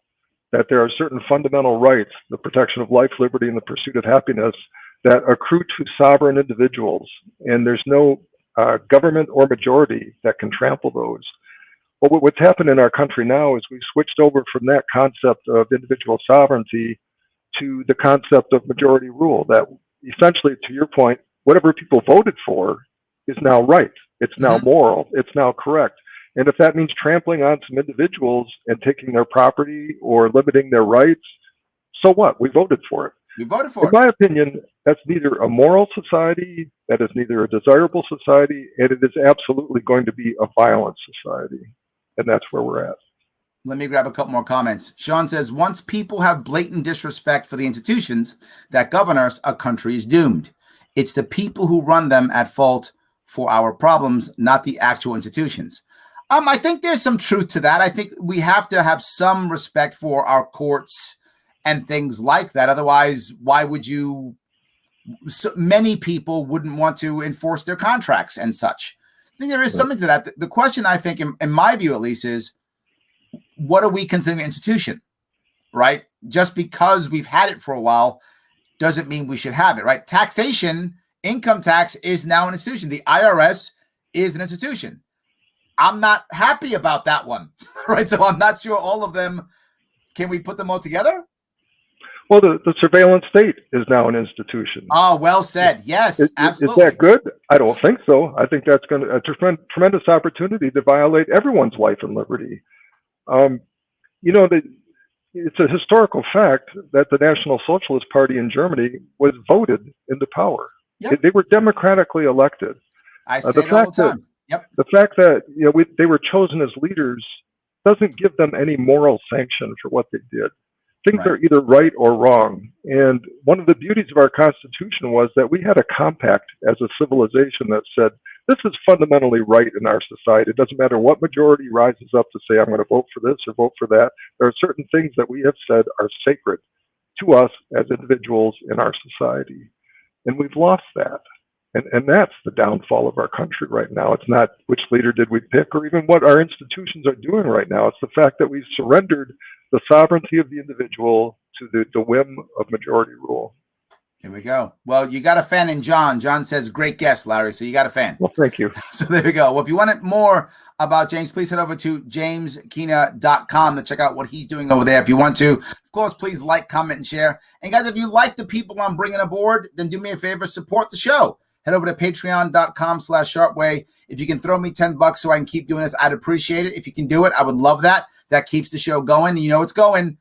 [SPEAKER 2] that there are certain fundamental rights, the protection of life, liberty, and the pursuit of happiness, that accrue to sovereign individuals, and there's no government or majority that can trample those. But what's happened in our country now is we've switched over from that concept of individual sovereignty to the concept of majority rule, that essentially, to your point, whatever people voted for is now right. It's now moral. It's now correct. And if that means trampling on some individuals and taking their property or limiting their rights, so what? We voted for it.
[SPEAKER 1] We voted for it.
[SPEAKER 2] In my opinion, that's neither a moral society, that is neither a desirable society, and it is absolutely going to be a violent society. And that's where we're at.
[SPEAKER 1] Let me grab a couple more comments. Sean says, once people have blatant disrespect for the institutions that govern us, a country is doomed. It's the people who run them at fault for our problems, not the actual institutions. I think there's some truth to that. I think we have to have some respect for our courts and things like that. Otherwise, why would you? So many people wouldn't want to enforce their contracts and such. I think there is something to that. The question, I think, in my view at least, is what are we considering an institution, right? Just because we've had it for a while doesn't mean we should have it, right? Taxation, income tax is now an institution. The IRS is an institution. I'm not happy about that one, right? So I'm not sure all of them, can we put them all together?
[SPEAKER 2] Well, the surveillance state is now an institution.
[SPEAKER 1] Oh, well said. Yes, absolutely.
[SPEAKER 2] Is that good? I don't think so. I think that's going to a tremendous opportunity to violate everyone's life and liberty. You know, it's a historical fact that the National Socialist Party in Germany was voted into power. Yep. They were democratically elected.
[SPEAKER 1] I say it all the time. Yep.
[SPEAKER 2] The fact that they were chosen as leaders doesn't give them any moral sanction for what they did. Things are either right or wrong. And one of the beauties of our Constitution was that we had a compact as a civilization that said, this is fundamentally right in our society. It doesn't matter what majority rises up to say, I'm going to vote for this or vote for that. There are certain things that we have said are sacred to us as individuals in our society. And we've lost that. And that's the downfall of our country right now. It's not which leader did we pick or even what our institutions are doing right now. It's the fact that we've surrendered the sovereignty of the individual to the whim of majority rule.
[SPEAKER 1] Here we go. Well, you got a fan in John. John says, great guest, Larry. So you got a fan.
[SPEAKER 2] Well, thank you.
[SPEAKER 1] So there we go. Well, if you want more about James, please head over to jameskeena.com to check out what he's doing over there. If you want to, of course, please like, comment, and share. And guys, if you like the people I'm bringing aboard, then do me a favor, support the show. Head over to patreon.com/Sharpe Way. If you can throw me $10 so I can keep doing this, I'd appreciate it. If you can do it, I would love that. That keeps the show going. You know it's going.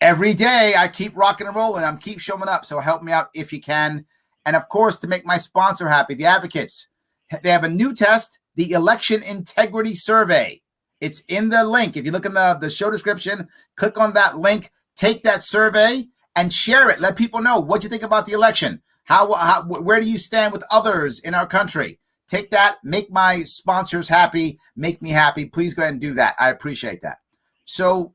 [SPEAKER 1] Every day I keep rocking and rolling. I'm keep showing up. So help me out if you can. And of course, to make my sponsor happy, the Advocates, they have a new test, the Election Integrity Survey. It's in the link. If you look in the show description, click on that link, take that survey and share it. Let people know what you think about the election. Where do you stand with others in our country? Take that, make my sponsors happy, make me happy. Please go ahead and do that. I appreciate that. So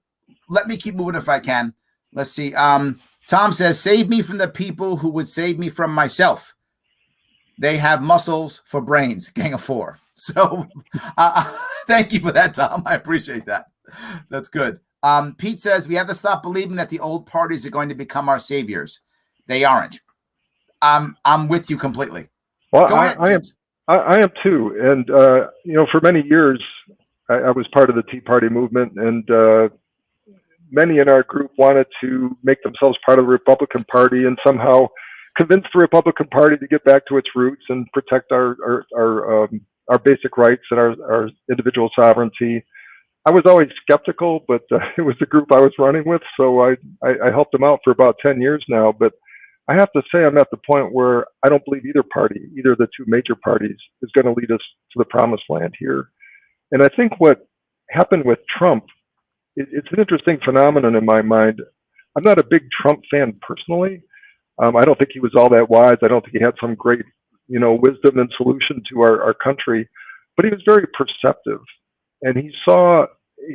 [SPEAKER 1] let me keep moving if I can. Let's see. Tom says, save me from the people who would save me from myself. They have muscles for brains, gang of four. So thank you for that, Tom. I appreciate that. That's good. Pete says, we have to stop believing that the old parties are going to become our saviors. They aren't. I'm with you completely.
[SPEAKER 2] Well,
[SPEAKER 1] Go ahead, James.
[SPEAKER 2] I am too. And, for many years, I was part of the Tea Party movement, and many in our group wanted to make themselves part of the Republican Party and somehow convince the Republican Party to get back to its roots and protect our basic rights and our individual sovereignty. I was always skeptical, but it was the group I was running with, so I helped them out for about 10 years now. But I have to say I'm at the point where I don't believe either of the two major parties, is going to lead us to the promised land here. And I think what happened with Trump, it's an interesting phenomenon in my mind. I'm not a big Trump fan personally. I don't think he was all that wise. I don't think he had some great, wisdom and solution to our country, but he was very perceptive. And he saw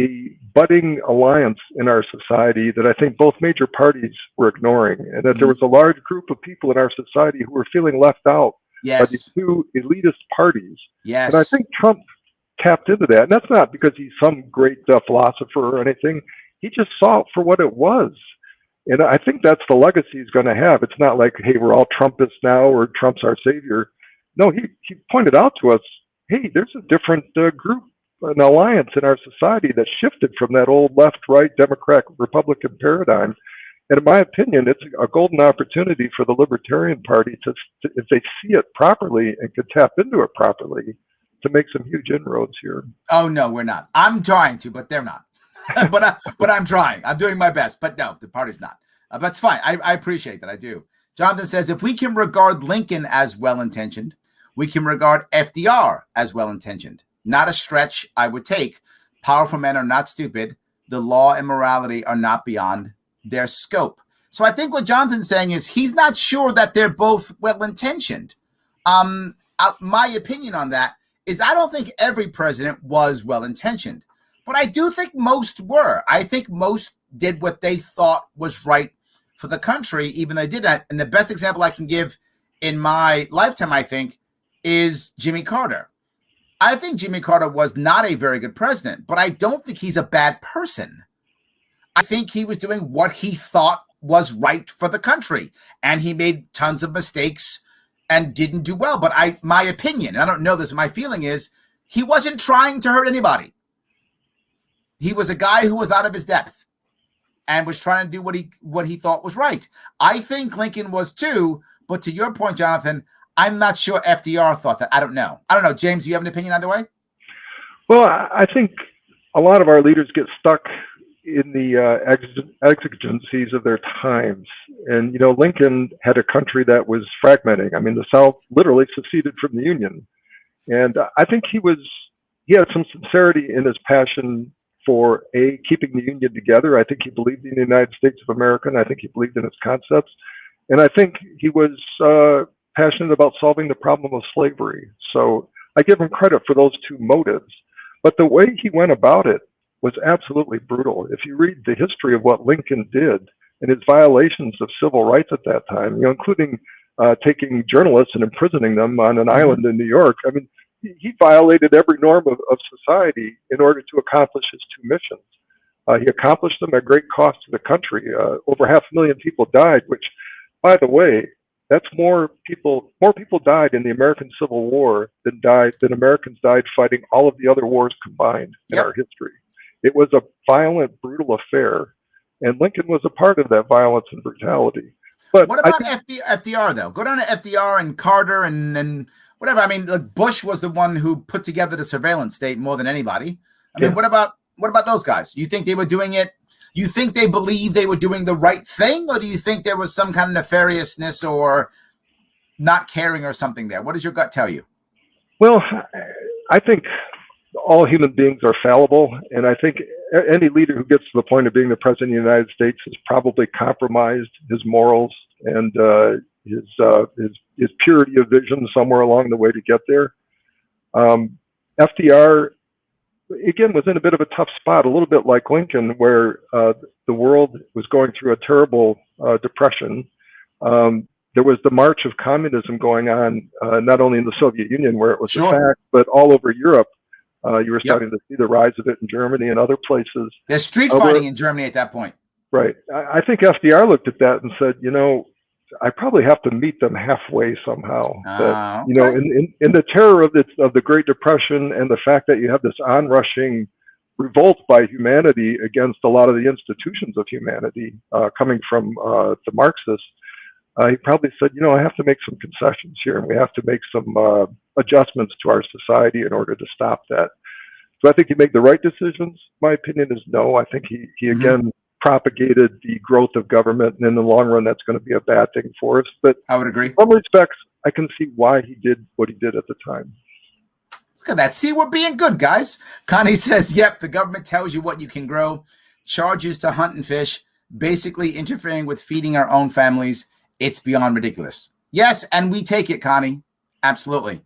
[SPEAKER 2] a budding alliance in our society that I think both major parties were ignoring, and that there was a large group of people in our society who were feeling left out by these two elitist parties.
[SPEAKER 1] Yes.
[SPEAKER 2] And I think Trump tapped into that. And that's not because he's some great philosopher or anything. He just saw it for what it was. And I think that's the legacy he's going to have. It's not like, hey, we're all Trumpists now, or Trump's our savior. No, he pointed out to us, hey, there's a different group, an alliance in our society that shifted from that old left-right Democrat Republican paradigm. And in my opinion, it's a golden opportunity for the Libertarian Party to if they see it properly and can tap into it properly, to make some huge inroads here.
[SPEAKER 1] Oh no, we're not. I'm trying to, but they're not. but I'm trying. I'm doing my best. But no, the party's not. But it's fine. I appreciate that. I do. Jonathan says, if we can regard Lincoln as well-intentioned, we can regard FDR as well-intentioned. Not a stretch I would take. Powerful men are not stupid. The law and morality are not beyond their scope. So I think what Jonathan's saying is he's not sure that they're both well-intentioned. My opinion on that is I don't think every president was well-intentioned, but I do think most were. I think most did what they thought was right for the country, even though they did that. And the best example I can give in my lifetime, I think, is Jimmy Carter. I think Jimmy Carter was not a very good president, but I don't think he's a bad person. I think he was doing what he thought was right for the country, and he made tons of mistakes and didn't do well. But my opinion, I don't know this, my feeling is he wasn't trying to hurt anybody. He was a guy who was out of his depth and was trying to do what he thought was right. I think Lincoln was too, but to your point, Jonathan, I'm not sure FDR thought that. I don't know. James, do you have an opinion either way?
[SPEAKER 2] Well, I think a lot of our leaders get stuck in the exigencies of their times. And, Lincoln had a country that was fragmenting. I mean, the South literally seceded from the Union. And I think he had some sincerity in his passion for keeping the Union together. I think he believed in the United States of America, and I think he believed in its concepts. And I think he was passionate about solving the problem of slavery. So I give him credit for those two motives. But the way he went about it was absolutely brutal. If you read the history of what Lincoln did and his violations of civil rights at that time, including taking journalists and imprisoning them on an island in New York, I mean, he violated every norm of society in order to accomplish his two missions. He accomplished them at great cost to the country. Over 500,000 people died, which, by the way, that's more people died in the American Civil War than Americans died fighting all of the other wars combined in our history. It was a violent, brutal affair, and Lincoln was a part of that violence and brutality. But
[SPEAKER 1] what about FDR, though? Go down to FDR and Carter and whatever. I mean, Bush was the one who put together the surveillance state more than anybody. I mean, what about those guys? You think they were doing it? You think they believed they were doing the right thing, or do you think there was some kind of nefariousness or not caring or something there? What does your gut tell you?
[SPEAKER 2] Well, I think all human beings are fallible, and I think any leader who gets to the point of being the president of the United States has probably compromised his morals and his purity of vision somewhere along the way to get there. FDR, again, was in a bit of a tough spot, a little bit like Lincoln, where the world was going through a terrible depression. There was the March of Communism going on, not only in the Soviet Union, where it was a fact, but all over Europe. You were starting to see the rise of it in Germany and other places.
[SPEAKER 1] There's street fighting in Germany at that point.
[SPEAKER 2] Right. I think FDR looked at that and said, I probably have to meet them halfway somehow. That, you know,
[SPEAKER 1] Okay.
[SPEAKER 2] in the terror of the Great Depression and the fact that you have this onrushing revolt by humanity against a lot of the institutions of humanity coming from the Marxists, he probably said, you know, I have to make some concessions here, and we have to make some adjustments to our society in order to stop that. So I think he made the right decisions. My opinion is no. I think he again propagated the growth of government, and in the long run, that's going to be a bad thing for us. But
[SPEAKER 1] I would agree.
[SPEAKER 2] in some respects, I can see why he did what he did at the time.
[SPEAKER 1] Look at that. See, we're being good, guys. Connie says, yep, the government tells you what you can grow, charges to hunt and fish, basically interfering with feeding our own families. It's beyond ridiculous. Yes, and we take it, Connie. Absolutely.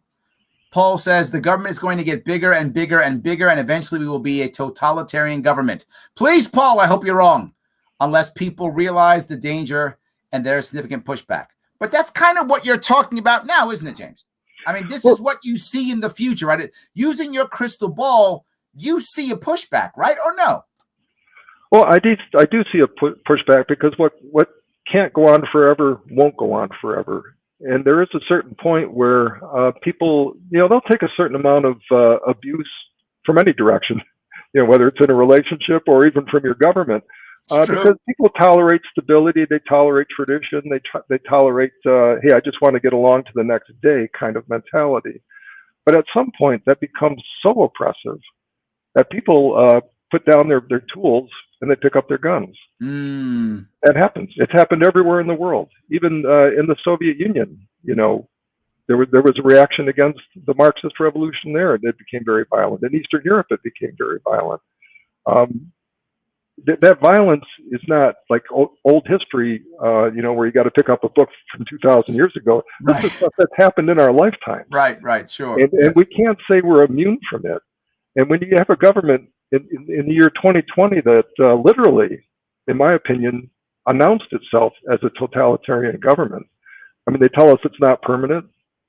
[SPEAKER 1] Paul says the government is going to get bigger and bigger and bigger, and eventually we will be a totalitarian government. Please, Paul, I hope you're wrong, unless people realize the danger and there's significant pushback. But that's kind of what you're talking about now, isn't it, James? I mean, this is what you see in the future, right? Using your crystal ball, you see a pushback, right? Or no?
[SPEAKER 2] Well, I do see a pushback, because what can't go on forever won't go on forever. And there is a certain point where people, you know, they'll take a certain amount of abuse from any direction, you know, whether it's in a relationship or even from your government, because people tolerate stability, they tolerate tradition, they tolerate, hey, I just want to get along to the next day kind of mentality. But at some point, that becomes so oppressive that people put down their tools and they pick up their guns. That happens. It's happened everywhere in the world. Even in the Soviet Union, you know, there was a reaction against the Marxist revolution there, and it became very violent. In Eastern Europe, it became very violent. That violence is not like old history, you know, where you got to pick up a book from 2,000 years ago. This is stuff that's happened in our lifetime.
[SPEAKER 1] Right, sure.
[SPEAKER 2] And we can't say we're immune from it. And when you have a government in the year 2020 that literally, in my opinion, announced itself as a totalitarian government. I mean, they tell us it's not permanent.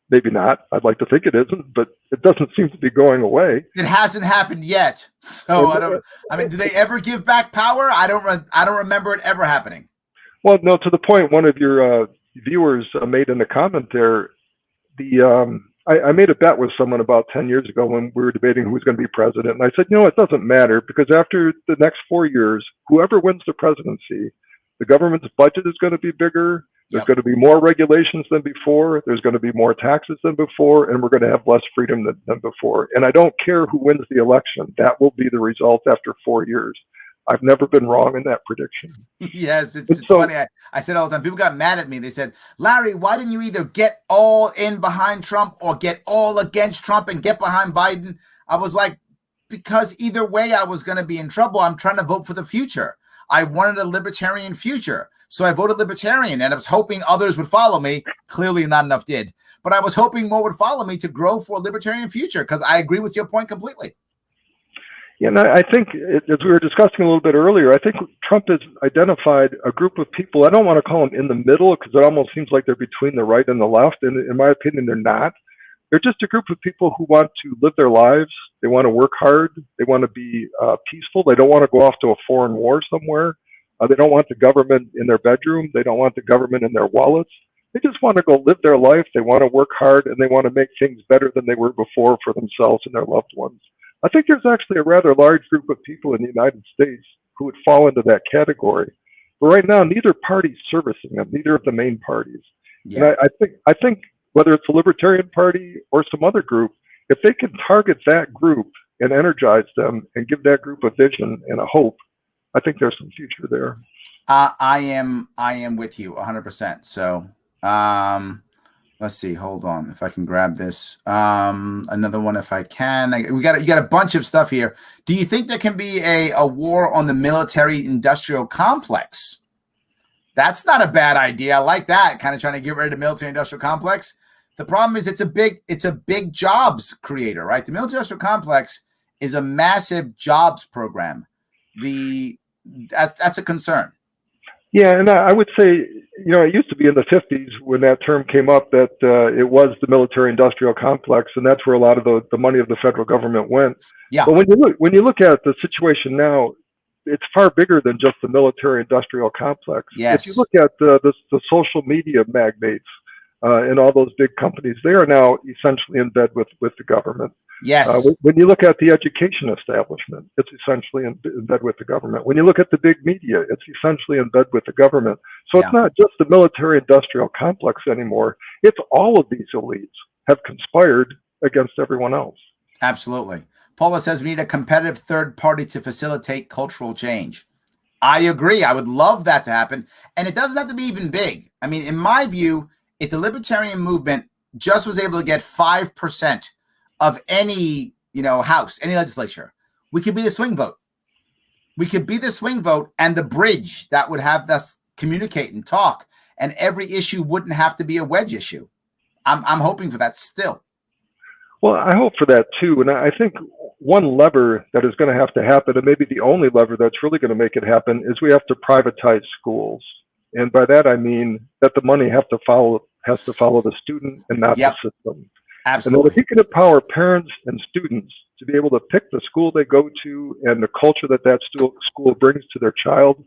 [SPEAKER 2] Maybe not. I'd like to think it isn't, but it doesn't seem to be going away.
[SPEAKER 1] It hasn't happened yet. So I mean, do they ever give back power? I don't remember it ever happening.
[SPEAKER 2] Well, no, to the point one of your viewers made in the comment there, I made a bet with someone about 10 years ago when we were debating who was going to be president. And I said, you know, it doesn't matter, because after the next 4 years, whoever wins the presidency, the government's budget is going to be bigger. There's going to be more regulations than before. There's going to be more taxes than before. And we're going to have less freedom than before. And I don't care who wins the election. That will be the result after 4 years. I've never been wrong in that prediction.
[SPEAKER 1] Yes, it's funny. I said all the time, people got mad at me. They said, Larry, why didn't you either get all in behind Trump or get all against Trump and get behind Biden? I was like, because either way I was going to be in trouble. I'm trying to vote for the future. I wanted a libertarian future. So I voted libertarian, and I was hoping others would follow me. Clearly not enough did. But I was hoping more would follow me to grow for a libertarian future, because I agree with your point completely.
[SPEAKER 2] Yeah, and I think, as we were discussing a little bit earlier, I think Trump has identified a group of people. I don't want to call them in the middle, because it almost seems like they're between the right and the left. And in my opinion, they're not. They're just a group of people who want to live their lives. They want to work hard. They want to be peaceful. They don't want to go off to a foreign war somewhere. They don't want the government in their bedroom. They don't want the government in their wallets. They just want to go live their life. They want to work hard, and they want to make things better than they were before for themselves and their loved ones. I think there's actually a rather large group of people in the United States who would fall into that category. But right now, neither party's servicing them, neither of the main parties. Yeah. And I think whether it's the Libertarian Party or some other group, if they can target that group and energize them and give that group a vision and a hope, I think there's some future there.
[SPEAKER 1] I am with you 100%. So let's see. Hold on, if I can grab this. Another one, if I can. You got a bunch of stuff here. Do you think there can be a war on the military-industrial complex? That's not a bad idea. I like that. Kind of trying to get rid of the military-industrial complex. The problem is it's a big jobs creator, right? The military-industrial complex is a massive jobs program. That's a concern.
[SPEAKER 2] Yeah, and I would say, you know, it used to be in the 50s when that term came up that it was the military-industrial complex, and that's where a lot of the money of the federal government went.
[SPEAKER 1] Yeah.
[SPEAKER 2] But when you look at the situation now, it's far bigger than just the military-industrial complex.
[SPEAKER 1] Yes.
[SPEAKER 2] If you look at the social media magnates and all those big companies, they are now essentially in bed with the government.
[SPEAKER 1] Yes.
[SPEAKER 2] When you look at the education establishment, it's essentially in bed with the government. When you look at the big media, it's essentially in bed with the government. So it's not just the military-industrial complex anymore. It's all of these elites have conspired against everyone else.
[SPEAKER 1] Absolutely. Paula says we need a competitive third party to facilitate cultural change. I agree. I would love that to happen. And it doesn't have to be even big. I mean, in my view, if the libertarian movement just was able to get 5% of any, house, any legislature, we could be the swing vote. We could be the swing vote and the bridge that would have us communicate and talk, and every issue wouldn't have to be a wedge issue. I'm hoping for that still.
[SPEAKER 2] Well, I hope for that too. And I think one lever that is going to have to happen, and maybe the only lever that's really going to make it happen, is we have to privatize schools. And by that, I mean that the money has to follow the student and not the system.
[SPEAKER 1] Absolutely.
[SPEAKER 2] And then if you can empower parents and students to be able to pick the school they go to and the culture that school brings to their child,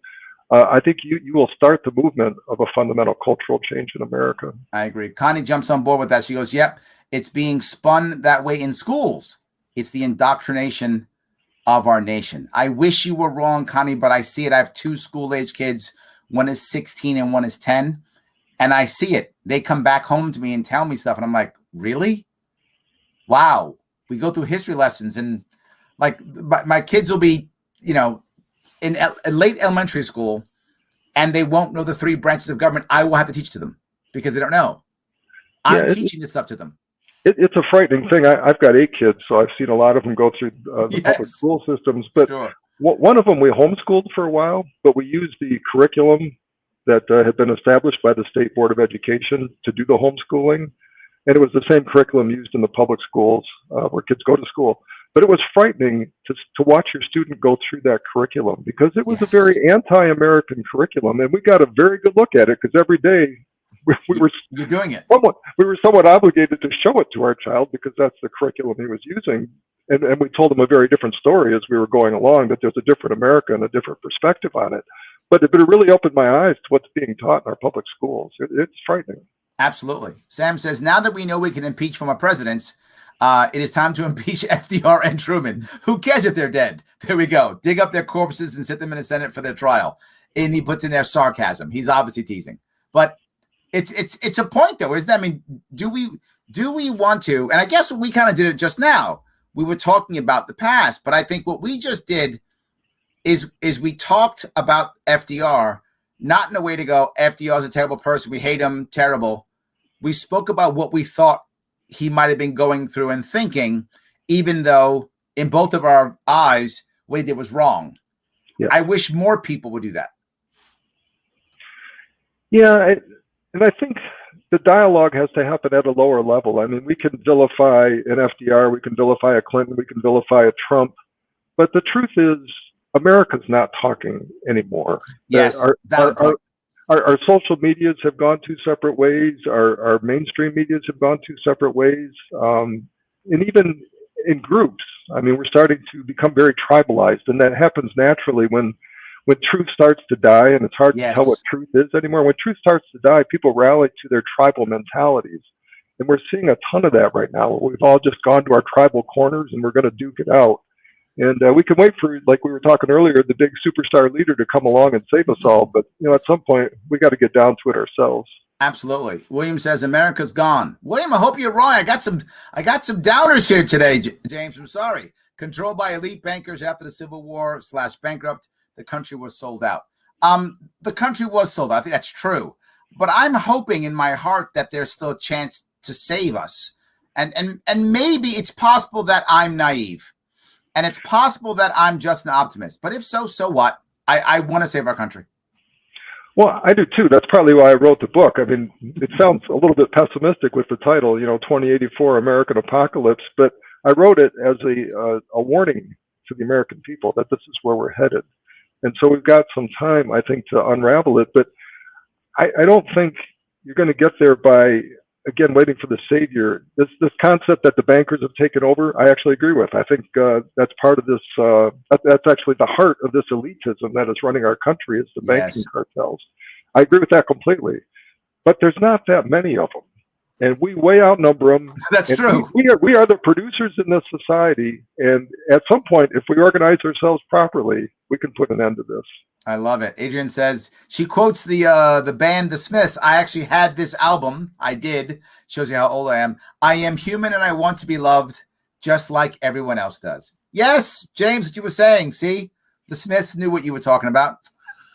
[SPEAKER 2] I think you will start the movement of a fundamental cultural change in America.
[SPEAKER 1] I agree. Connie jumps on board with that. She goes, yep, it's being spun that way in schools. It's the indoctrination of our nation. I wish you were wrong, Connie, but I see it. I have 2 school-age kids. One is 16 and one is 10. And I see it. They come back home to me and tell me stuff. And I'm like, really? Wow. We go through history lessons, and like my kids will be, in late elementary school, and they won't know the 3 branches of government. I will have to teach to them because they don't know. I'm teaching this stuff to them.
[SPEAKER 2] It's a frightening thing. I've got 8 kids, so I've seen a lot of them go through the public school systems. But one of them we homeschooled for a while, but we used the curriculum that had been established by the State Board of Education to do the homeschooling. And it was the same curriculum used in the public schools where kids go to school. But it was frightening to watch your student go through that curriculum because it was a very anti-American curriculum. And we got a very good look at it because every day
[SPEAKER 1] you're doing it.
[SPEAKER 2] We were somewhat obligated to show it to our child because that's the curriculum he was using. And we told him a very different story as we were going along, that there's a different America and a different perspective on it. But it really opened my eyes to what's being taught in our public schools. It's frightening.
[SPEAKER 1] Absolutely. Sam says, now that we know we can impeach former presidents, it is time to impeach FDR and Truman. Who cares if they're dead? There we go. Dig up their corpses and sit them in the Senate for their trial. And he puts in there sarcasm. He's obviously teasing. But it's a point, though, isn't it? I mean, do we want to? And I guess we kind of did it just now. We were talking about the past, but I think what we just did is we talked about FDR, not in a way to go, FDR is a terrible person. We hate him. Terrible. We spoke about what we thought he might have been going through and thinking, even though in both of our eyes, what he did was wrong. Yeah. I wish more people would do that.
[SPEAKER 2] Yeah. And I think the dialogue has to happen at a lower level. I mean, we can vilify an FDR, we can vilify a Clinton, we can vilify a Trump, but the truth is America's not talking anymore.
[SPEAKER 1] Yes.
[SPEAKER 2] Our social medias have gone 2 separate ways. Our mainstream medias have gone 2 separate ways. And even in groups, I mean, we're starting to become very tribalized, and that happens naturally when truth starts to die, and it's hard to tell what truth is anymore. When truth starts to die, people rally to their tribal mentalities. And we're seeing a ton of that right now. We've all just gone to our tribal corners, and we're going to duke it out. And we can wait for, like we were talking earlier, the big superstar leader to come along and save us all. But, at some point, we got to get down to it ourselves.
[SPEAKER 1] Absolutely. William says, America's gone. William, I hope you're wrong. I got some downers here today, James. I'm sorry. Controlled by elite bankers after the Civil War / bankrupt, the country was sold out. The country was sold out. I think that's true. But I'm hoping in my heart that there's still a chance to save us. And maybe it's possible that I'm naive. And it's possible that I'm just an optimist. But if so, so what? I want to save our country.
[SPEAKER 2] Well, I do too. That's probably why I wrote the book. I mean, it sounds a little bit pessimistic with the title, 2084 American Apocalypse. But I wrote it as a warning to the American people that this is where we're headed. And so we've got some time, I think, to unravel it. But I don't think you're going to get there by again, waiting for the savior. This concept that the bankers have taken over, I actually agree with. I think that's part of this. That's actually the heart of this elitism that is running our country, is the banking cartels. I agree with that completely. But there's not that many of them, and we way outnumber them.
[SPEAKER 1] That's true.
[SPEAKER 2] We are the producers in this society, and at some point, if we organize ourselves properly, we can put an end to this.
[SPEAKER 1] I love it. Adrian says, she quotes the band The Smiths. I actually had this album. I did. Shows you how old I am. I am human and I want to be loved just like everyone else does. Yes, James, what you were saying. See, the Smiths knew what you were talking about.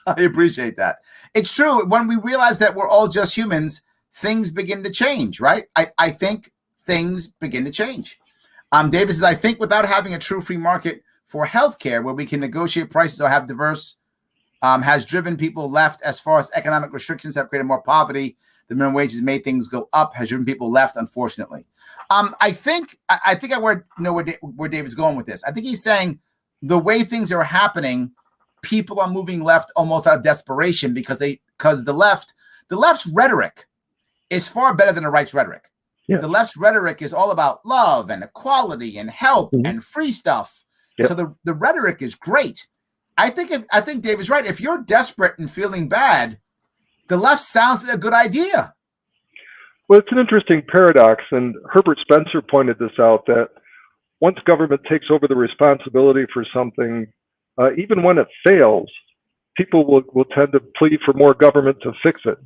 [SPEAKER 1] I appreciate that. It's true. When we realize that we're all just humans, things begin to change, right? I think things begin to change. Davis says, I think without having a true free market for healthcare where we can negotiate prices or have diverse has driven people left. As far as economic restrictions have created more poverty, the minimum wages made things go up, has driven people left, unfortunately. I think I know where David's going with this. I think he's saying the way things are happening, people are moving left almost out of desperation because the left's rhetoric is far better than the right's rhetoric. Yeah. The left's rhetoric is all about love and equality and help and free stuff. Yep. So the rhetoric is great. I think David's right. If you're desperate and feeling bad, the left sounds like a good idea.
[SPEAKER 2] Well, it's an interesting paradox, and Herbert Spencer pointed this out, that once government takes over the responsibility for something, even when it fails, people will tend to plead for more government to fix it.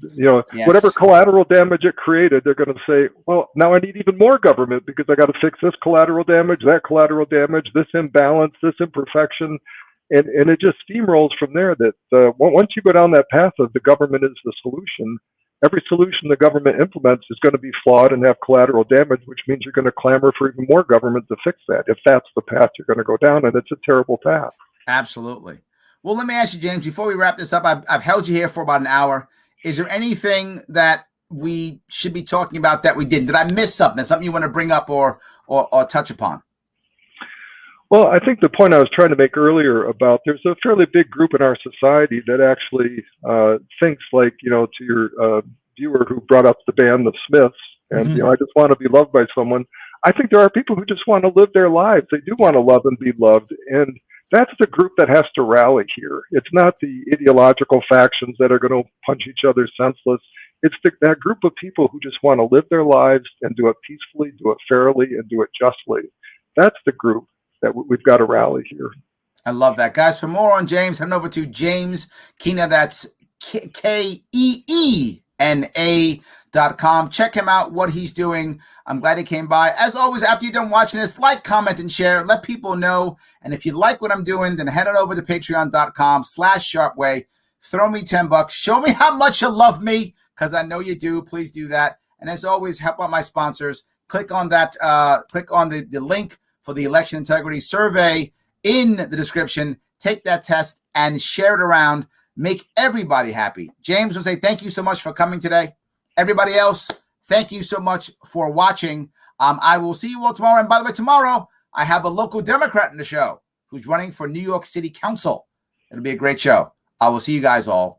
[SPEAKER 2] Whatever collateral damage it created, they're going to say, well, now I need even more government because I got to fix this collateral damage, that collateral damage, this imbalance, this imperfection. And it just steamrolls from there, that once you go down that path of the government is the solution, every solution the government implements is going to be flawed and have collateral damage, which means you're going to clamor for even more government to fix that, if that's the path you're going to go down. And it's a terrible path.
[SPEAKER 1] Absolutely. Well, let me ask you, James, before we wrap this up, I've held you here for about an hour. Is there anything that we should be talking about that we didn't? Did I miss something? Something you want to bring up or touch upon?
[SPEAKER 2] Well, I think the point I was trying to make earlier about there's a fairly big group in our society that actually thinks like, to your viewer who brought up the band The Smiths, and, I just want to be loved by someone. I think there are people who just want to live their lives. They do want to love and be loved. And that's the group that has to rally here. It's not the ideological factions that are going to punch each other senseless. It's that group of people who just want to live their lives and do it peacefully, do it fairly, and do it justly. That's the group that we've got to rally here.
[SPEAKER 1] I love that. Guys, for more on James, head over to James Keena. That's KEENA.com. Check him out, what he's doing. I'm glad he came by. As always, after you're done watching this, like, comment, and share. Let people know. And if you like what I'm doing, then head on over to patreon.com/Sharpe Way. Throw me $10. Show me how much you love me, because I know you do. Please do that. And as always, help out my sponsors. Click on that. Click on the link for the election integrity survey in the description. Take that test and share it around. Make everybody happy. James will say thank you so much for coming today. Everybody else, thank you so much for watching. I will see you all tomorrow. And by the way, tomorrow I have a local Democrat in the show who's running for New York City Council. It'll be a great show. I will see you guys all